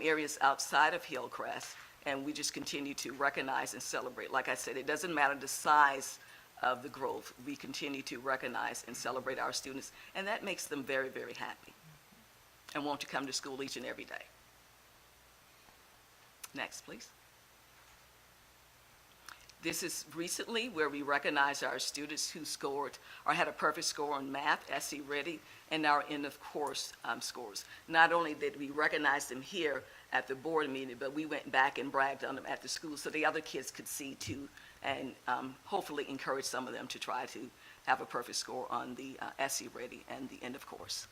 areas outside of Hillcrest, and we just continue to recognize and celebrate. Like I said, it doesn't matter the size of the growth. We continue to recognize and celebrate our students, and that makes them very, very happy and want to come to school each and every day. Next, please. This is recently where we recognize our students who scored or had a perfect score on math, SE Ready, and our end of course scores. Not only did we recognize them here at the board meeting, but we went back and bragged on them at the school so the other kids could see too, and hopefully encourage some of them to try to have a perfect score on the SE Ready and the end of course.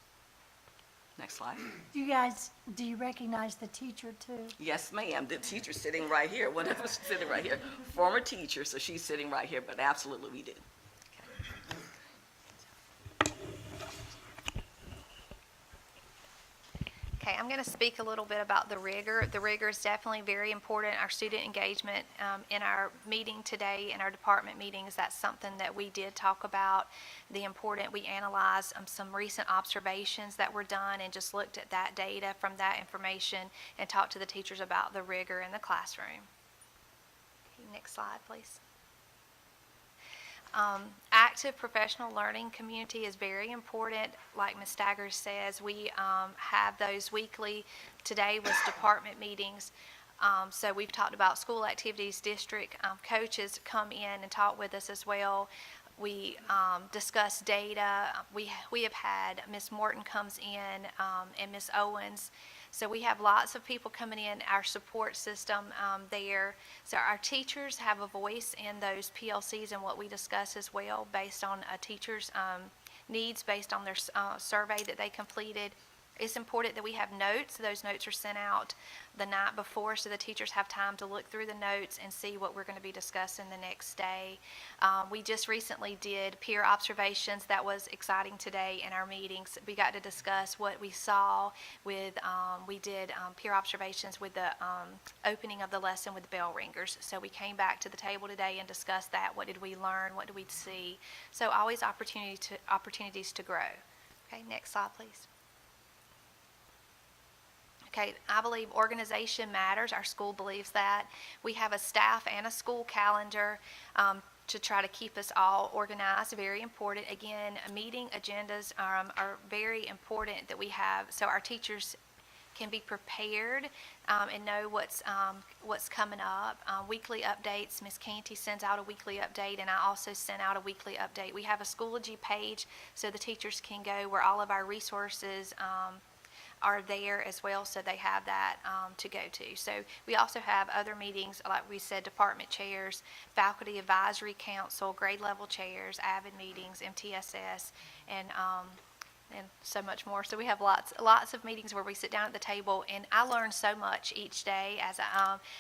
Next slide. Do you recognize the teacher too? Yes, ma'am. The teacher's sitting right here. One of us sitting right here. Former teacher, so she's sitting right here, but absolutely we do. Okay, I'm going to speak a little bit about the rigor. The rigor is definitely very important. Our student engagement in our meeting today, in our department meetings, that's something that we did talk about. We analyzed some recent observations that were done and just looked at that data from that information and talked to the teachers about the rigor in the classroom. Okay, next slide, please. Active professional learning community is very important. Like Ms. Staggers says, we have those weekly. Today was department meetings. So we've talked about school activities, district coaches come in and talk with us as well. We discuss data. We have had Ms. Morton comes in and Ms. Owens. So we have lots of people coming in, our support system there. So our teachers have a voice in those PLCs and what we discuss as well based on a teacher's needs, based on their survey that they completed. It's important that we have notes. Those notes are sent out the night before so the teachers have time to look through the notes and see what we're going to be discussing the next day. We just recently did peer observations. That was exciting today in our meetings. We got to discuss what we saw with, we did peer observations with the opening of the lesson with bell ringers. So we came back to the table today and discussed that. What did we learn? What did we see? So always opportunities to grow. Okay, next slide, please. Okay, I believe organization matters. Our school believes that. We have a staff and a school calendar. to try to keep us all organized, very important. Again, meeting agendas are very important that we have, so our teachers can be prepared and know what's coming up. Weekly updates, Ms. Canty sends out a weekly update, and I also send out a weekly update. We have a Schoology page so the teachers can go where all of our resources are there as well, so they have that to go to. So we also have other meetings, like we said, department chairs, faculty advisory council, grade level chairs, AVID meetings, MTSS, and so much more. So we have lots of meetings where we sit down at the table, and I learn so much each day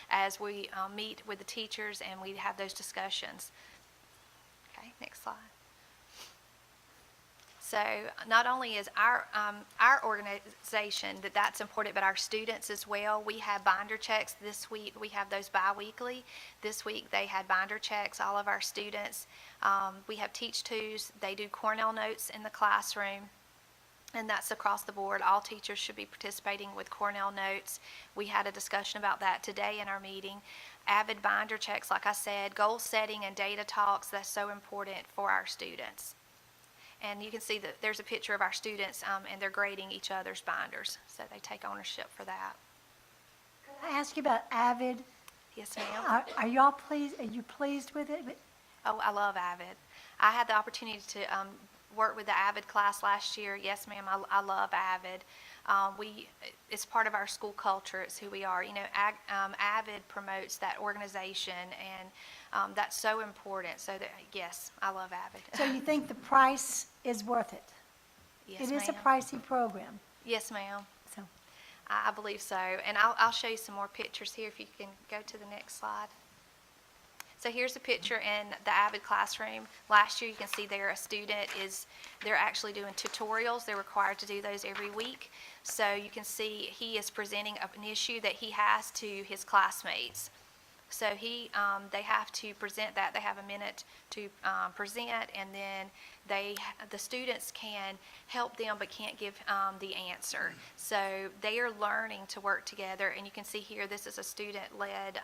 as we meet with the teachers and we have those discussions. Okay, next slide. So not only is our organization that's important, but our students as well. We have binder checks this week. We have those bi-weekly. This week they had binder checks, all of our students. We have Teach Twos. They do Cornell Notes in the classroom. And that's across the board. All teachers should be participating with Cornell Notes. We had a discussion about that today in our meeting. AVID binder checks, like I said, goal setting and data talks, that's so important for our students. And you can see that there's a picture of our students and they're grading each other's binders. So they take ownership for that. Can I ask you about AVID? Yes, ma'am. Are y'all pleased, are you pleased with it? Oh, I love AVID. I had the opportunity to work with the AVID class last year. Yes, ma'am, I love AVID. It's part of our school culture. It's who we are. You know, AVID promotes that organization, and that's so important. So, yes, I love AVID. So you think the price is worth it? Yes, It is a ma'am. pricey program, Yes, ma'am. so. I believe so. And I'll show you some more pictures here if you can go to the next slide. So here's a picture in the AVID classroom. Last year, you can see there a student they're actually doing tutorials. They're required to do those every week. So you can see he is presenting an issue that he has to his classmates. So they have to present that. They have a minute to present, and then the students can help them but can't give the answer. So they are learning to work together, and you can see here this is a student-led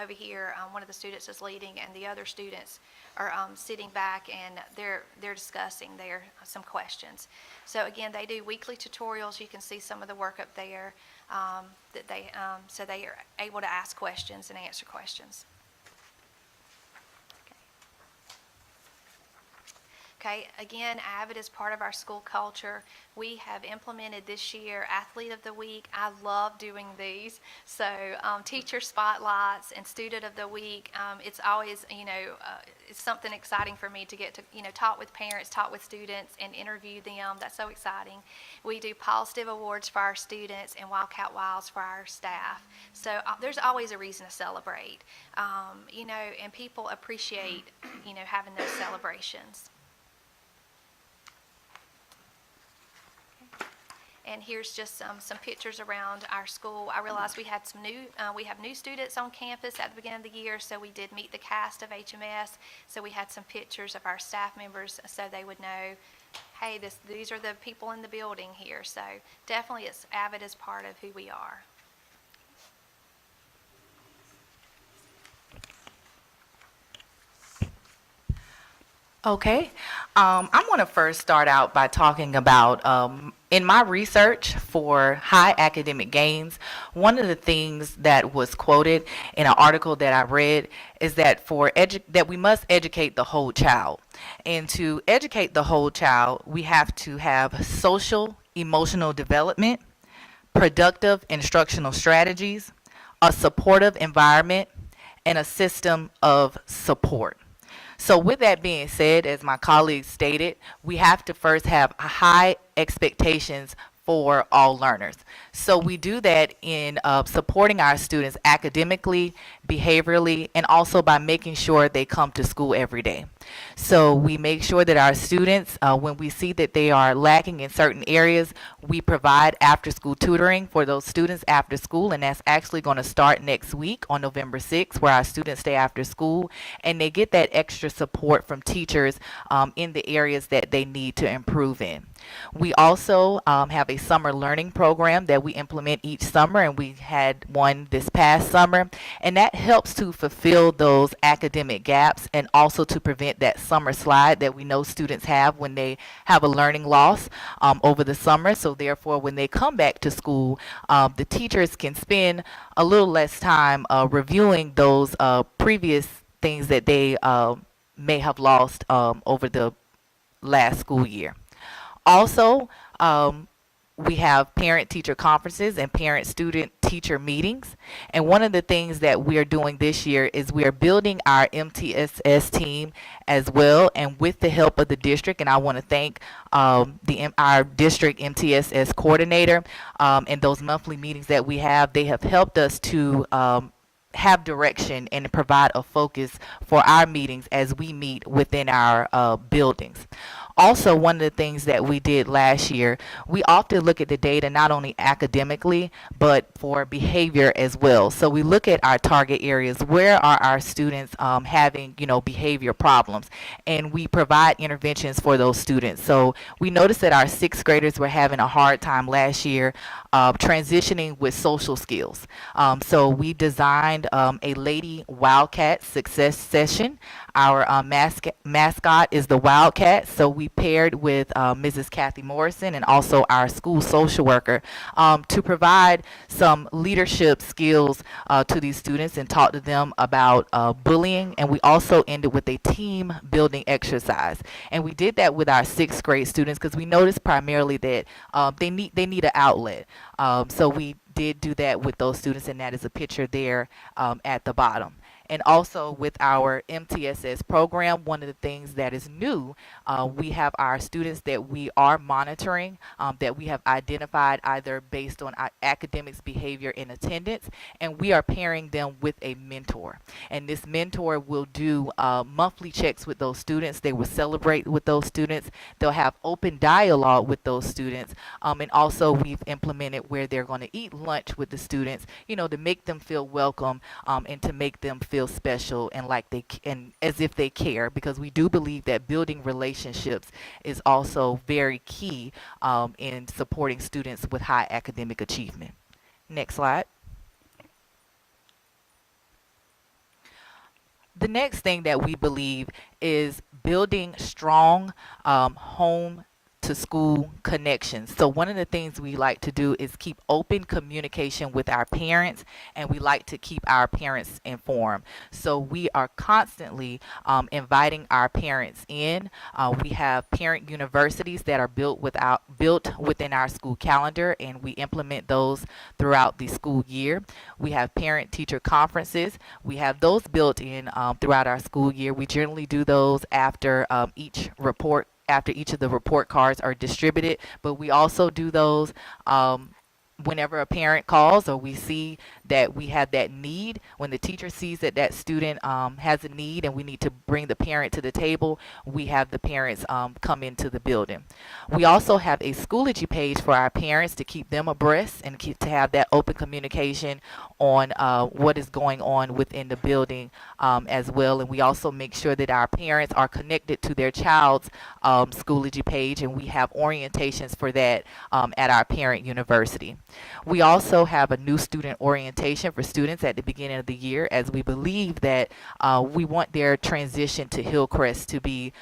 over here. One of the students is leading, and the other students are sitting back, and they're discussing some questions. So again, they do weekly tutorials. You can see some of the work up there so they are able to ask questions and answer questions. Okay, again, AVID is part of our school culture. We have implemented this year Athlete of the Week. I love doing these. So teacher spotlights and Student of the Week. It's always, it's something exciting for me to get to, talk with parents, talk with students, and interview them. That's so exciting. We do positive awards for our students and Wildcat Wilds for our staff. So there's always a reason to celebrate, and people appreciate, having those celebrations. And here's just some pictures around our school. I realized we have new students on campus at the beginning of the year, so we did meet the cast of HMS. So we had some pictures of our staff members so they would know, hey, these are the people in the building here. So definitely AVID is part of who we are. Okay. I want to first start out by talking about, in my research for high academic gains, one of the things that was quoted in an article that I read is that that we must educate the whole child. And to educate the whole child, we have to have social, emotional development, productive instructional strategies, a supportive environment, and a system of support. So with that being said, as my colleagues stated, we have to first have high expectations for all learners. So we do that in supporting our students academically, behaviorally, and also by making sure they come to school every day. So we make sure that our students, when we see that they are lacking in certain areas, we provide after-school tutoring for those students after school, and that's actually going to start next week on November 6th, where our students stay after school, and they get that extra support from teachers in the areas that they need to improve in. We also have a summer learning program that we implement each summer, and we had one this past summer, and that helps to fulfill those academic gaps and also to prevent that summer slide that we know students have when they have a learning loss over the summer. So therefore, when they come back to school, the teachers can spend a little less time reviewing those previous things that they may have lost over the last school year. Also, we have parent-teacher conferences and parent-student-teacher meetings. And one of the things that we are doing this year is we are building our MTSS team as well, and with the help of the district. And I want to thank our district MTSS coordinator and those monthly meetings that we have. They have helped us to have direction and provide a focus for our meetings as we meet within our buildings. Also, one of the things that we did last year, we often look at the data not only academically, but for behavior as well. So we look at our target areas. Where are our students having, behavior problems? And we provide interventions for those students. So we noticed that our sixth graders were having a hard time last year transitioning with social skills. So we designed a Lady Wildcat success session. Our mascot is the Wildcat, so we paired with Mrs. Kathy Morrison and also our school social worker to provide some leadership skills to these students and talk to them about bullying. And we also ended with a team building exercise. And we did that with our sixth grade students because we noticed primarily that they need an outlet. So we did do that with those students, and that is a picture there at the bottom. And also with our MTSS program, one of the things that is new, we have our students that we are monitoring, that we have identified either based on our academics, behavior, and attendance, and we are pairing them with a mentor. And this mentor will do monthly checks with those students. They will celebrate with those students. They'll have open dialogue with those students. And also we've implemented where they're going to eat lunch with the students, to make them feel welcome and to make them feel special and like and as if they care, because we do believe that building relationships is also very key in supporting students with high academic achievement. Next slide. The next thing that we believe is building strong home to school connections. So one of the things we like to do is keep open communication with our parents, and we like to keep our parents informed. So we are constantly inviting our parents in. We have parent universities that are built within our school calendar, and we implement those throughout the school year. We have parent-teacher conferences. We have those built in throughout our school year. We generally do those after each of the report cards are distributed, but we also do those whenever a parent calls or we see that we have that need. When the teacher sees that that student has a need and we need to bring the parent to the table, we have the parents come into the building. We also have a Schoology page for our parents to keep them abreast and to have that open communication on what is going on within the building as well. And we also make sure that our parents are connected to their child's Schoology page, and we have orientations for that at our parent university. We also have a new student orientation for students at the beginning of the year, as we believe that we want their transition to Hillcrest to be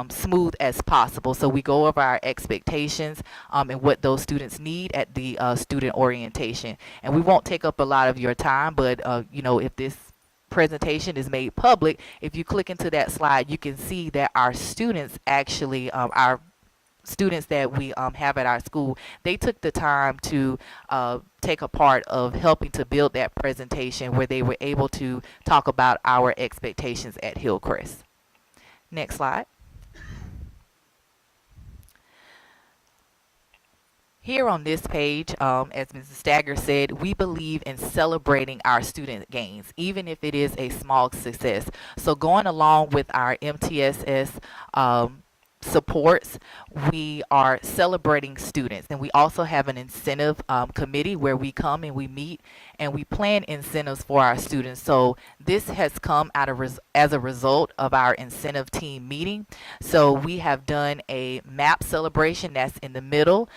smooth as possible. So we go over our expectations and what those students need at the student orientation. And we won't take up a lot of your time, but if this presentation is made public, if you click into that slide, you can see that our students actually, our students that we have at our school, they took the time to take a part of helping to build that presentation where they were able to talk about our expectations at Hillcrest. Next slide. Here on this page, as Mrs. Stagger said, we believe in celebrating our student gains, even if it is a small success. So going along with our MTSS supports, we are celebrating students. And we also have an incentive committee where we come and we meet and we plan incentives for our students. So this has come out of as a result of our incentive team meeting. So we have done a MAP celebration that's in the middle,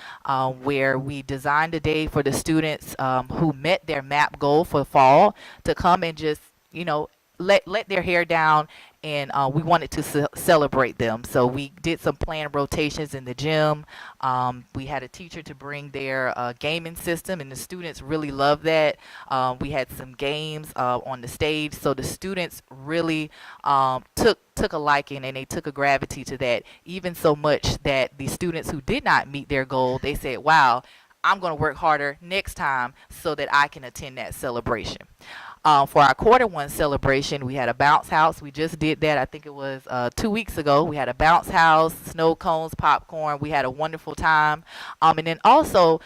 where we designed a day for the students who met their MAP goal for fall to come and just, let their hair down, and we wanted to celebrate them. So we did some planned rotations in the gym. We had a teacher to bring their gaming system, and the students really loved that. We had some games on the stage, so the students really took a liking, and they took a gravity to that, even so much that the students who did not meet their goal, they said, wow, I'm going to work harder next time so that I can attend that celebration. For our Q1 celebration, we had a bounce house. We just did that. I think it was 2 weeks ago. We had a bounce house, snow cones, popcorn. We had a wonderful time. And then also,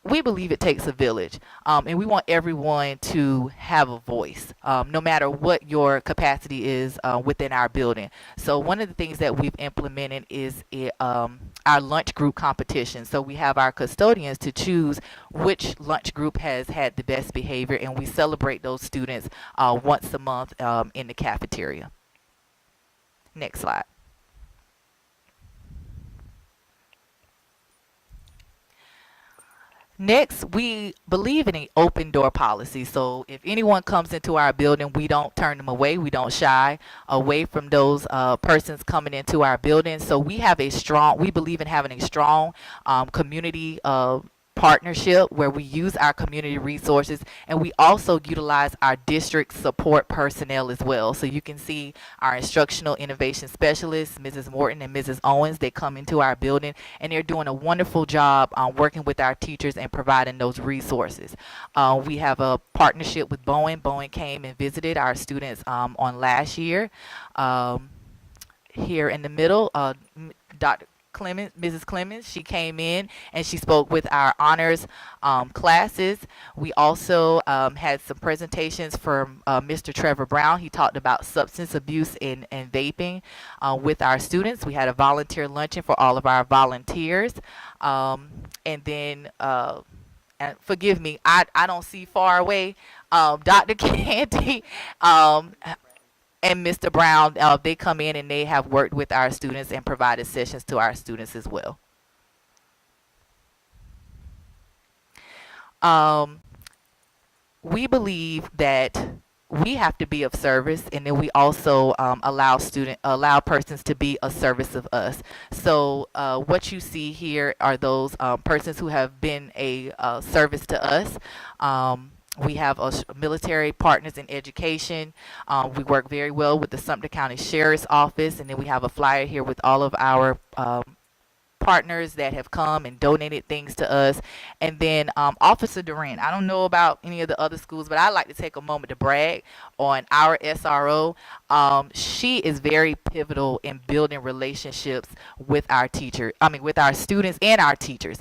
we believe it takes a village, and we want everyone to have a voice, no matter what your capacity is within our building. So one of the things that we've implemented is our lunch group competition. So we have our custodians to choose which lunch group has had the best behavior, and we celebrate those students once a month in the cafeteria. Next slide. Next, we believe in an open door policy. So if anyone comes into our building, we don't turn them away. We don't shy away from those persons coming into our building. So we believe in having a strong community partnership where we use our community resources, and we also utilize our district support personnel as well. So you can see our instructional innovation specialists, Mrs. Morton and Mrs. Owens. They come into our building and they're doing a wonderful job working with our teachers and providing those resources. We have a partnership with Bowen. Bowen came and visited our students on last year. Here in the middle, Dr. Clemens, Mrs. Clemens, she came in and she spoke with our honors classes. We also had some presentations from Mr. Trevor Brown. He talked about substance abuse and vaping with our students. We had a volunteer luncheon for all of our volunteers. And then, and forgive me, I don't see far away, Dr. Candy, and Mr. Brown, they come in and they have worked with our students and provided sessions to our students as well. We believe that we have to be of service, and then we also allow persons to be a service of us. So what you see here are those persons who have been a service to us. We have military partners in education. We work very well with the Sumter County Sheriff's Office, and then we have a flyer here with all of our partners that have come and donated things to us. And then Officer Durant, I don't know about any of the other schools, but I'd like to take a moment to brag on our SRO. She is very pivotal in building relationships with our with our students and our teachers.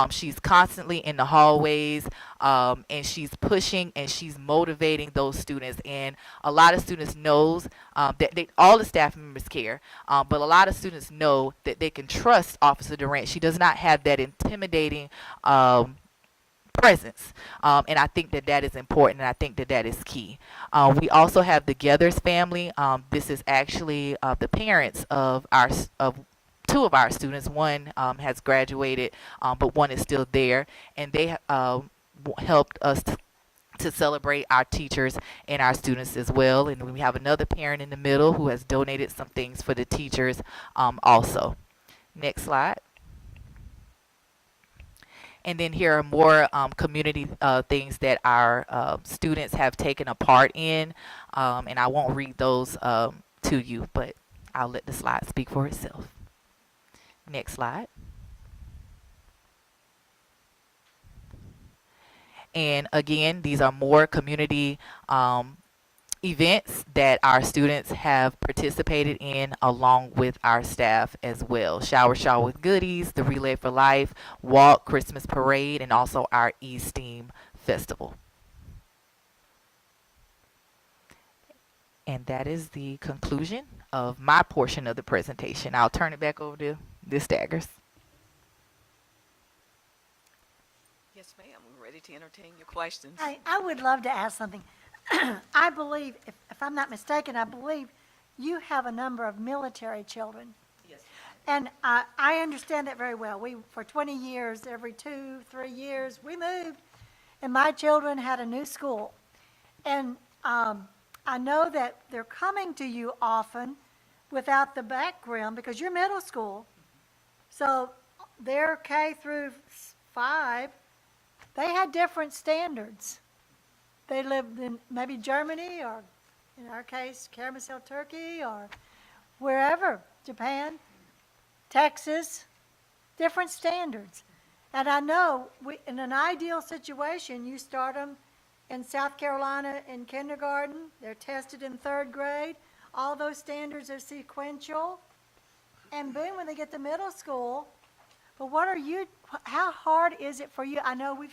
She's constantly in the hallways, and she's pushing and she's motivating those students. And a lot of students knows that all the staff members care, but a lot of students know that they can trust Officer Durant. She does not have that intimidating presence, and I think that is important, and I think that is key. We also have the Gethers family. This is actually the parents of two of our students. One has graduated, but one is still there, and they helped us to celebrate our teachers and our students as well. And we have another parent in the middle who has donated some things for the teachers also. Next slide. And then here are more community things that our students have taken a part in. And I won't read those to you, but I'll let the slide speak for itself. Next slide. And again, these are more community events that our students have participated in along with our staff as well. Shower with goodies, the Relay for Life, Walk, Christmas Parade, and also our E-Steam Festival. And that is the conclusion of my portion of the presentation. I'll turn it back over to Ms. Staggers. Yes, ma'am, we're ready to entertain your questions. I would love to ask something. I believe, if I'm not mistaken, I believe you have a number of military children. Yes, And I understand that very well. For 20 years, every 2-3 years, we moved, and my children had a new school. And I know that they're coming to you often without the background, because you're middle school. So they're K through 5. They had different standards. They lived in maybe Germany, or in our case, Karamazov, Turkey, or wherever, Japan, Texas, different standards. And I know in an ideal situation, you start them in South Carolina in kindergarten, they're tested in 3rd grade, all those standards are sequential, and boom, when they get to middle school. But how hard is it for you? I know we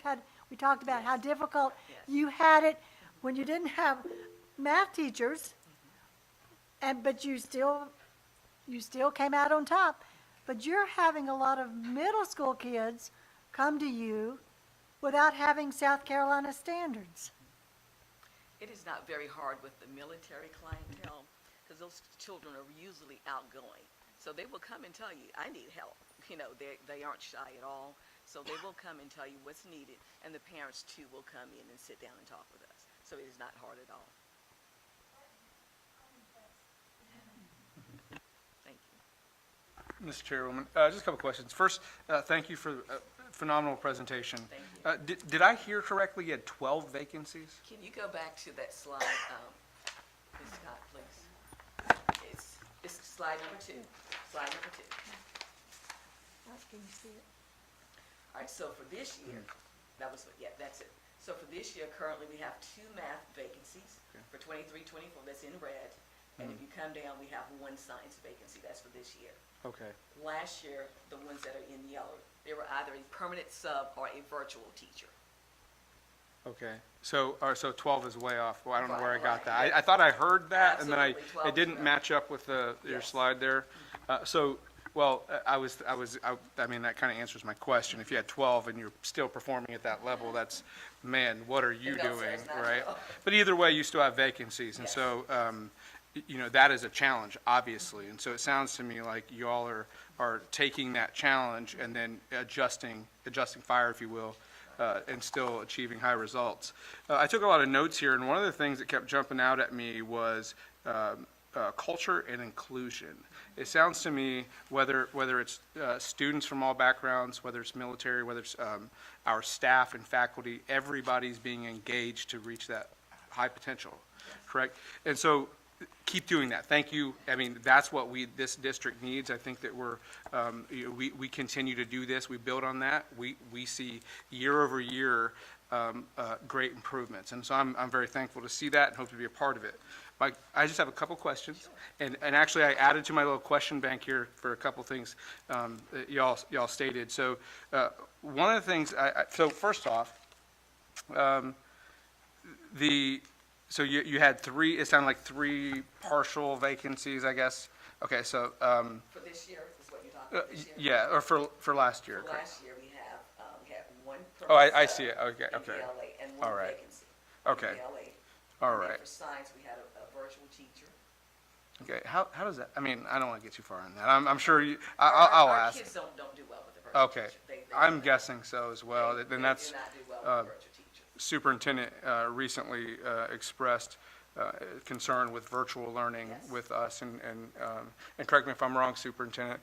talked about how difficult you had it when you didn't have math teachers, but you still came out on top. But you're having a lot of middle school kids come to you without having South Carolina standards. It is not very hard with the military clientele, because those children are usually outgoing. So they will come and tell you, I need help. They aren't shy at all. So they will come and tell you what's needed, and the parents too will come in and sit down and talk with us. So it is not hard at all. Thank you. Mr. Chairwoman, just a couple questions. First, thank you for a phenomenal presentation. Thank you. Did I hear correctly you had 12 vacancies? Can you go back to that slide, Ms. Scott, please? It's slide number 2. Slide number 2. Can you see it? All right, so for this year, that's it. So for this year, currently, we have 2 math vacancies for 23-24, that's in red. And if you come down, we have 1 science vacancy, that's for this year. Okay. Last year, the ones that are in yellow, they were either a permanent sub or a virtual teacher. Okay. So 12 is way off. Well, I don't know where I got Right. that. I thought I heard that, and then Absolutely, 12 it is didn't right. match up with your Yes. slide there. I mean, that kind of answers my question. If you had 12 and you're still performing at that level, that's, man, what are you It does, doing, it's not right? well. But either way, you still have vacancies, and Yes. so, that is a challenge, obviously. And so it sounds to me like you all are taking that challenge and then adjusting fire, if you will, and still achieving high results. I took a lot of notes here, and one of the things that kept jumping out at me was culture and inclusion. It sounds to me, whether it's students from all backgrounds, whether it's military, whether it's our staff and faculty, everybody's being engaged to reach that high potential, correct? And so keep doing that. Thank you. I mean, that's what this district needs. I think that we continue to do this. We build on that. We see year over year great improvements. And so I'm very thankful to see that and hope to be a part of it. I just have a couple questions. And actually, I added to my little question bank here for a couple things that y'all stated. So one of the things, so first off, so you had 3, it sounded like 3 partial vacancies, I guess. Okay, so, For this year, is what you're talking about, this year? yeah, or for last year. For last year, we had 1 Oh, I permanent see sub it. Okay, in okay. PLA and 1 All right. vacancy in Okay. PLA. All And then right. for science, we had a virtual teacher. Okay, how does that, I mean, I don't want to get too far on that. I'm sure I'll Our ask. kids don't do well with the virtual Okay, teacher. They I'm guessing so as well. they Then that's, do not do well with the virtual teacher. superintendent recently expressed concern with virtual learning Yes. with us, and correct me if I'm wrong, Superintendent,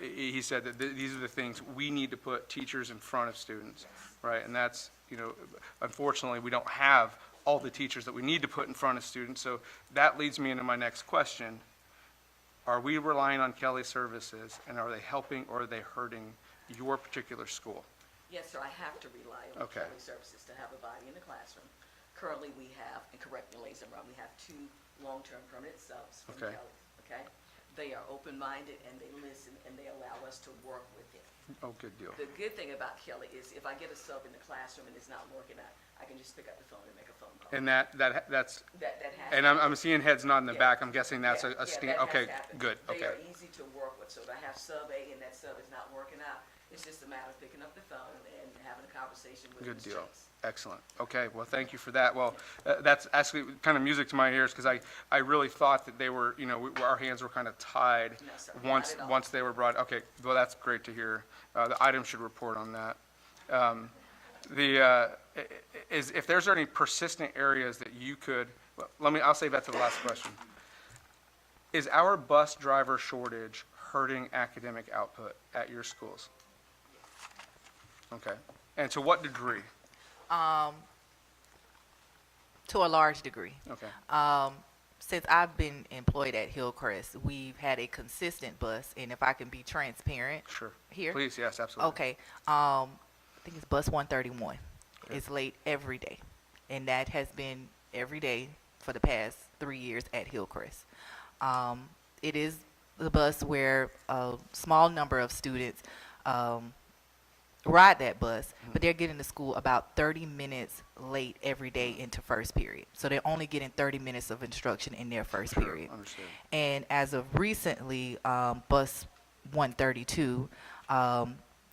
he said that these are the things we need to put teachers in front of students, right? And that's, unfortunately, we don't have all the teachers that we need to put in front of students, so that leads me into my next question. Are we relying on Kelly Services, and are they helping or are they hurting your particular school? Yes, sir, I have to rely on Okay. Kelly Services to have a body in the classroom. Currently, we have, and correct me, ladies and gentlemen, we have 2 long-term permanent subs from Okay. Kelly, okay? They are open-minded and they listen and they allow us to work with them. Oh, good deal. The good thing about Kelly is if I get a sub in the classroom and it's not working out, I can can just pick up the phone and make a phone call. And that's, That has. and I'm seeing heads nodding in the Yeah. back. I'm guessing that's Yeah, a yeah, stand, that has okay, happened. good, They okay. are easy to work with, so if I have sub A and that sub is not working out, it's just a matter of picking up the phone and having a conversation with Good Ms. deal. Chase. Excellent. Okay, well, thank you for that. Well, that's actually kind of music to my ears because I really thought that they were, our hands were kind of tied No, sir, not at all. once they were brought. Okay, well, that's great to hear. The item should report on that. If there's any persistent areas that you could, I'll save that to the last question. Is our bus driver shortage hurting academic output at your schools? Okay. And to what degree? To a large degree. Okay. Since I've been employed at Hillcrest, we've had a consistent bus, and if I can be transparent Sure. here. Please, yes, absolutely. Okay, I think it's bus 131. It's late every day, and that has been every day for the past 3 years at Hillcrest. It is the bus where a small number of students ride that bus, but they're getting to school about 30 minutes late every day into first period. So they're only getting 30 minutes of instruction in their first Sure, period. understood. And as of recently, bus 132,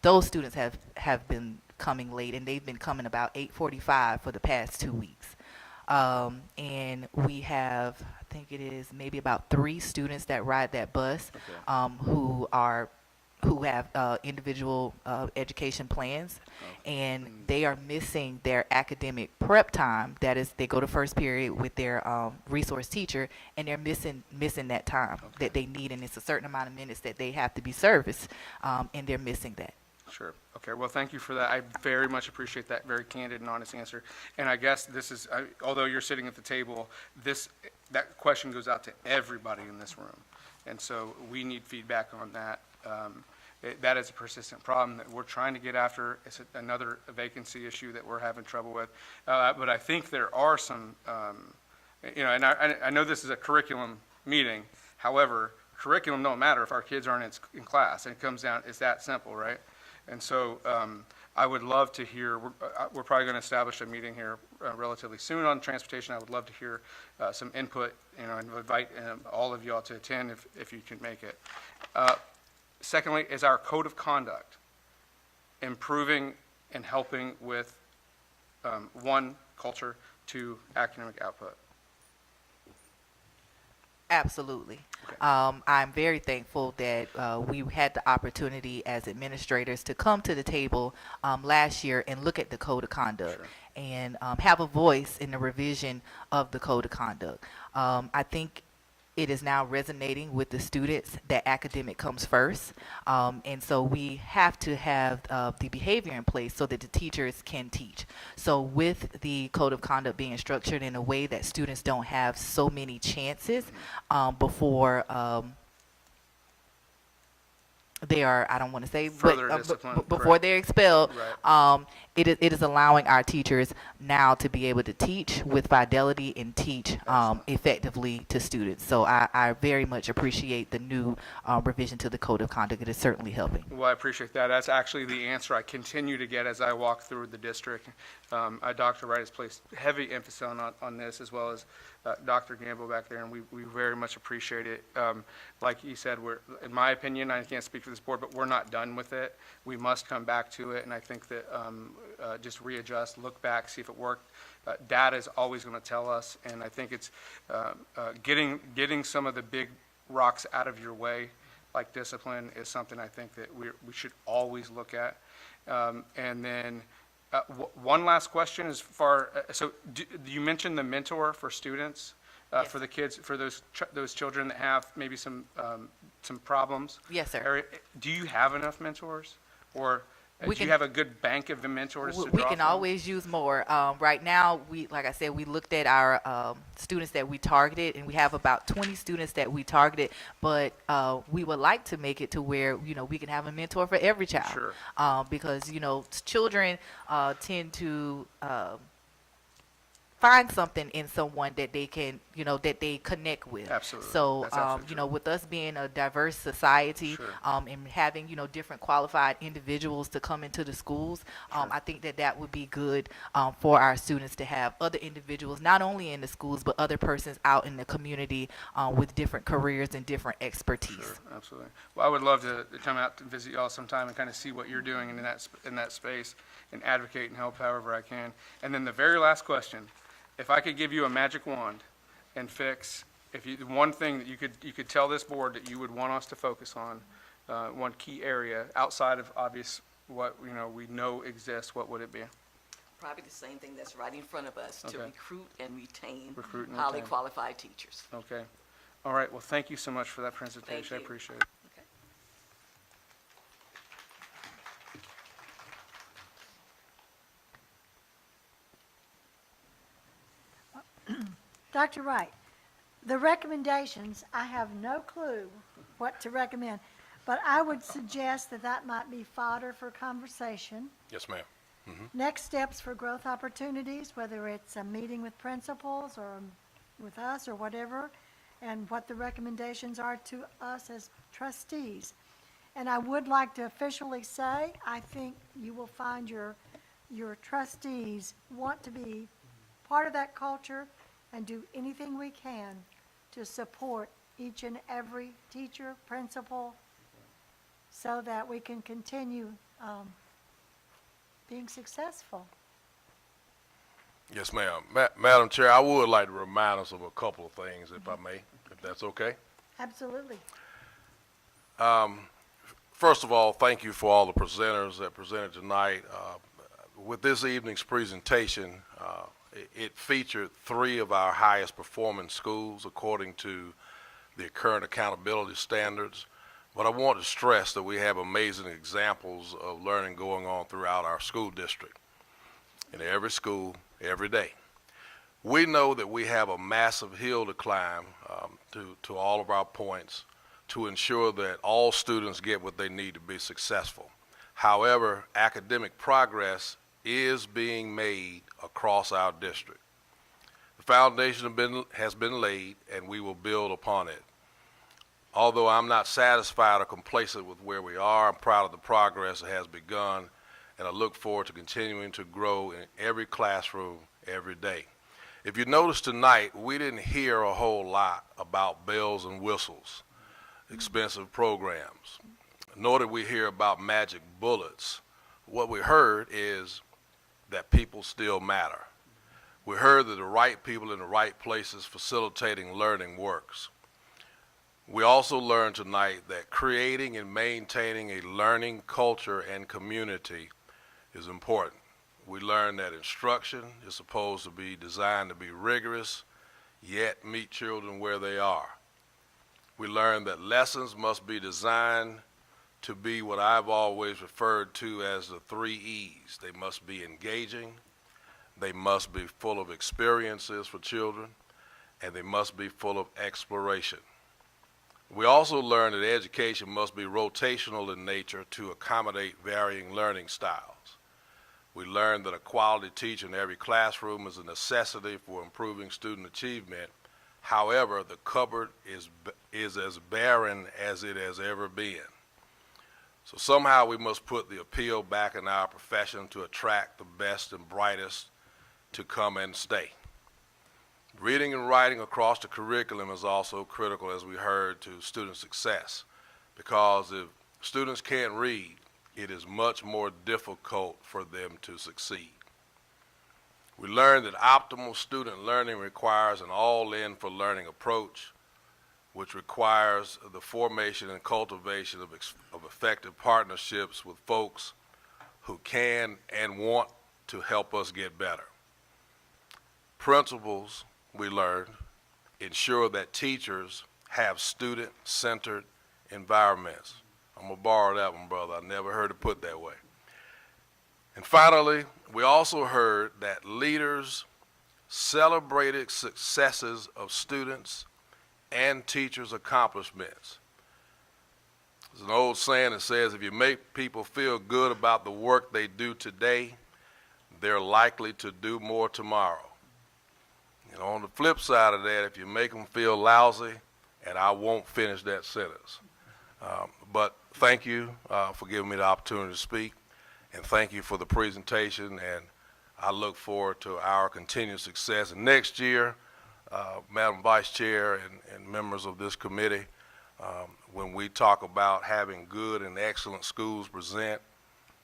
those students have been coming late, and they've been coming about 8:45 for the past 2 weeks. And we have, I think it is maybe about 3 students that ride that bus, who have individual education plans, and they are missing their academic prep time. That is, they go to first period with their resource teacher, and they're missing that time that they need, and it's a certain amount of minutes that they have to be serviced, and they're missing that. Sure. Okay. Well, thank you for that. I very much appreciate that very candid and honest answer. And I guess this is, although you're sitting at the table, that question goes out to everybody in this room. And so we need feedback on that. That is a persistent problem that we're trying to get after. It's another vacancy issue that we're having trouble with. But I think there are some, and I know this is a curriculum meeting. However, curriculum don't matter if our kids aren't in class. And it comes down, it's that simple, right? And so I would love to hear, we're probably going to establish a meeting here relatively soon on transportation. I would love to hear some input, and invite all of y'all to attend if you can make it. Secondly, is our code of conduct improving and helping with, 1, culture, 2, academic output? Absolutely. I'm very thankful that we had the opportunity as administrators to come to the table last year and look at the code of conduct. Sure. And have a voice in the revision of the code of conduct. I think it is now resonating with the students that academic comes first. And so we have to have the behavior in place so that the teachers can teach. So with the code of conduct being structured in a way that students don't have so many chances before they are, I don't want to say, Further but discipline, before correct. they're expelled, Right. it is allowing our teachers now to be able to teach with fidelity and teach effectively to students. So I very much appreciate the new revision to the code of conduct. It is certainly helping. Well, I appreciate that. That's actually the answer I continue to get as I walk through the district. Dr. Wright has placed heavy emphasis on this, as well as Dr. Gamble back there, and we very much appreciate it. Like you said, in my opinion, I can't speak for this board, but we're not done with it. We must come back to it, and I think that just readjust, look back, see if it worked. Data is always going to tell us, and I think it's getting some of the big rocks out of your way, like discipline, is something I think that we should always look at. And then one last question as far, so you mentioned the mentor for students, for the kids, for those children that have maybe some problems? Yes, sir. Do you have enough mentors? Or We do you can- have a good bank of mentors to We draw can from? always use more. Right now, like I said, we looked at our students that we targeted, and we have about 20 students that we targeted, but we would like to make it to where, we can have a mentor for every child. Sure. Because, children tend to find something in someone that they can, that they connect with. Absolutely. So, That's absolutely with us being a diverse society, Sure. and having, different qualified individuals to come into the schools, I think that would be good, for our students to have other individuals, not only in the schools, but other persons out in the community, with different careers and different expertise. Sure, absolutely. Well, I would love to come out to visit y'all sometime and kind of see what you're doing in that space and advocate and help however I can. And then the very last question, if I could give you a magic wand and fix, one thing that you could tell this board that you would want us to focus on, one key area outside of obvious what we know exists, what would it be? Probably the same thing that's right in front of us, to Okay. recruit and retain Recruit and highly retain. qualified teachers. Okay. All right. Well, thank you so much for that presentation. I you. appreciate it. Okay. Dr. Wright, the recommendations, I have no clue what to recommend, but I would suggest that might be fodder for conversation. Yes, ma'am. Next steps for growth opportunities, whether it's a meeting with principals or with us or whatever, and what the recommendations are to us as trustees. And I would like to officially say, I think you will find your trustees want to be part of that culture and do anything we can to support each and every teacher, principal, so that we can continue being successful. Yes, ma'am. Madam Chair, I would like to remind us of a couple of things, if I may, if that's okay. Absolutely. First of all, thank you for all the presenters that presented tonight. With this evening's presentation, it featured 3 of our highest performing schools according to the current accountability standards. But I want to stress that we have amazing examples of learning going on throughout our school district, in every school, every day. We know that we have a massive hill to climb to all of our points to ensure that all students get what they need to be successful. However, academic progress is being made across our district. The foundation has been laid, and we will build upon it. Although I'm not satisfied or complacent with where we are, I'm proud of the progress that has begun, and I look forward to continuing to grow in every classroom every day. If you notice tonight, we didn't hear a whole lot about bells and whistles, expensive programs, nor did we hear about magic bullets. What we heard is that people still matter. We heard that the right people in the right places facilitating learning works. We also learned tonight that creating and maintaining a learning culture and community is important. We learned that instruction is supposed to be designed to be rigorous, yet meet children where they are. We learned that lessons must be designed to be what I've always referred to as the 3 E's. They must be engaging, they must be full of experiences for children, and they must be full of exploration. We also learned that education must be rotational in nature to accommodate varying learning styles. We learned that a quality teacher in every classroom is a necessity for improving student achievement. However, the cupboard is as barren as it has ever been. So somehow we must put the appeal back in our profession to attract the best and brightest to come and stay. Reading and writing across the curriculum is also critical, as we heard, to student success, because if students can't read, it is much more difficult for them to succeed. We learned that optimal student learning requires an all-in for learning approach, which requires the formation and cultivation of effective partnerships with folks who can and want to help us get better. Principals, we learned, ensure that teachers have student-centered environments. I'm going to borrow that one, brother. I never heard it put that way. And finally, we also heard that leaders celebrated successes of students and teachers' accomplishments. There's an old saying that says, if you make people feel good about the work they do today, they're likely to do more tomorrow. And on the flip side of that, if you make them feel lousy, and I won't finish that sentence. But thank you for giving me the opportunity to speak, and thank you for the presentation, and I look forward to our continued success. And next year, Madam Vice Chair and members of this committee, when we talk about having good and excellent schools present,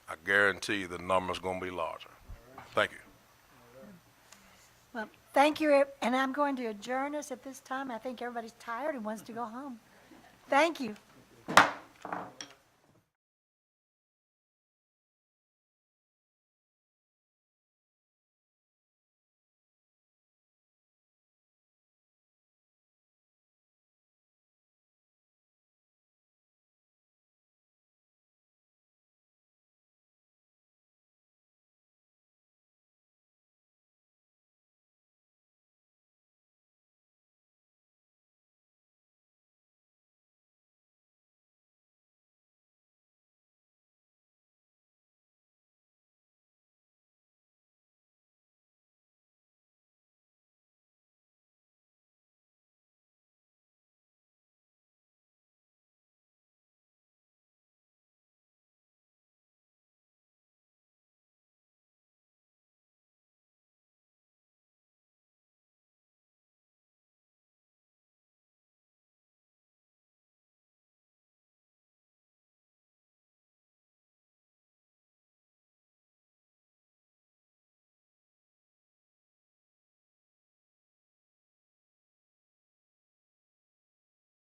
I guarantee you the number's going to be larger. Thank you. Well, thank you, and I'm going to adjourn us at this time. I think everybody's tired and wants to go home. Thank you.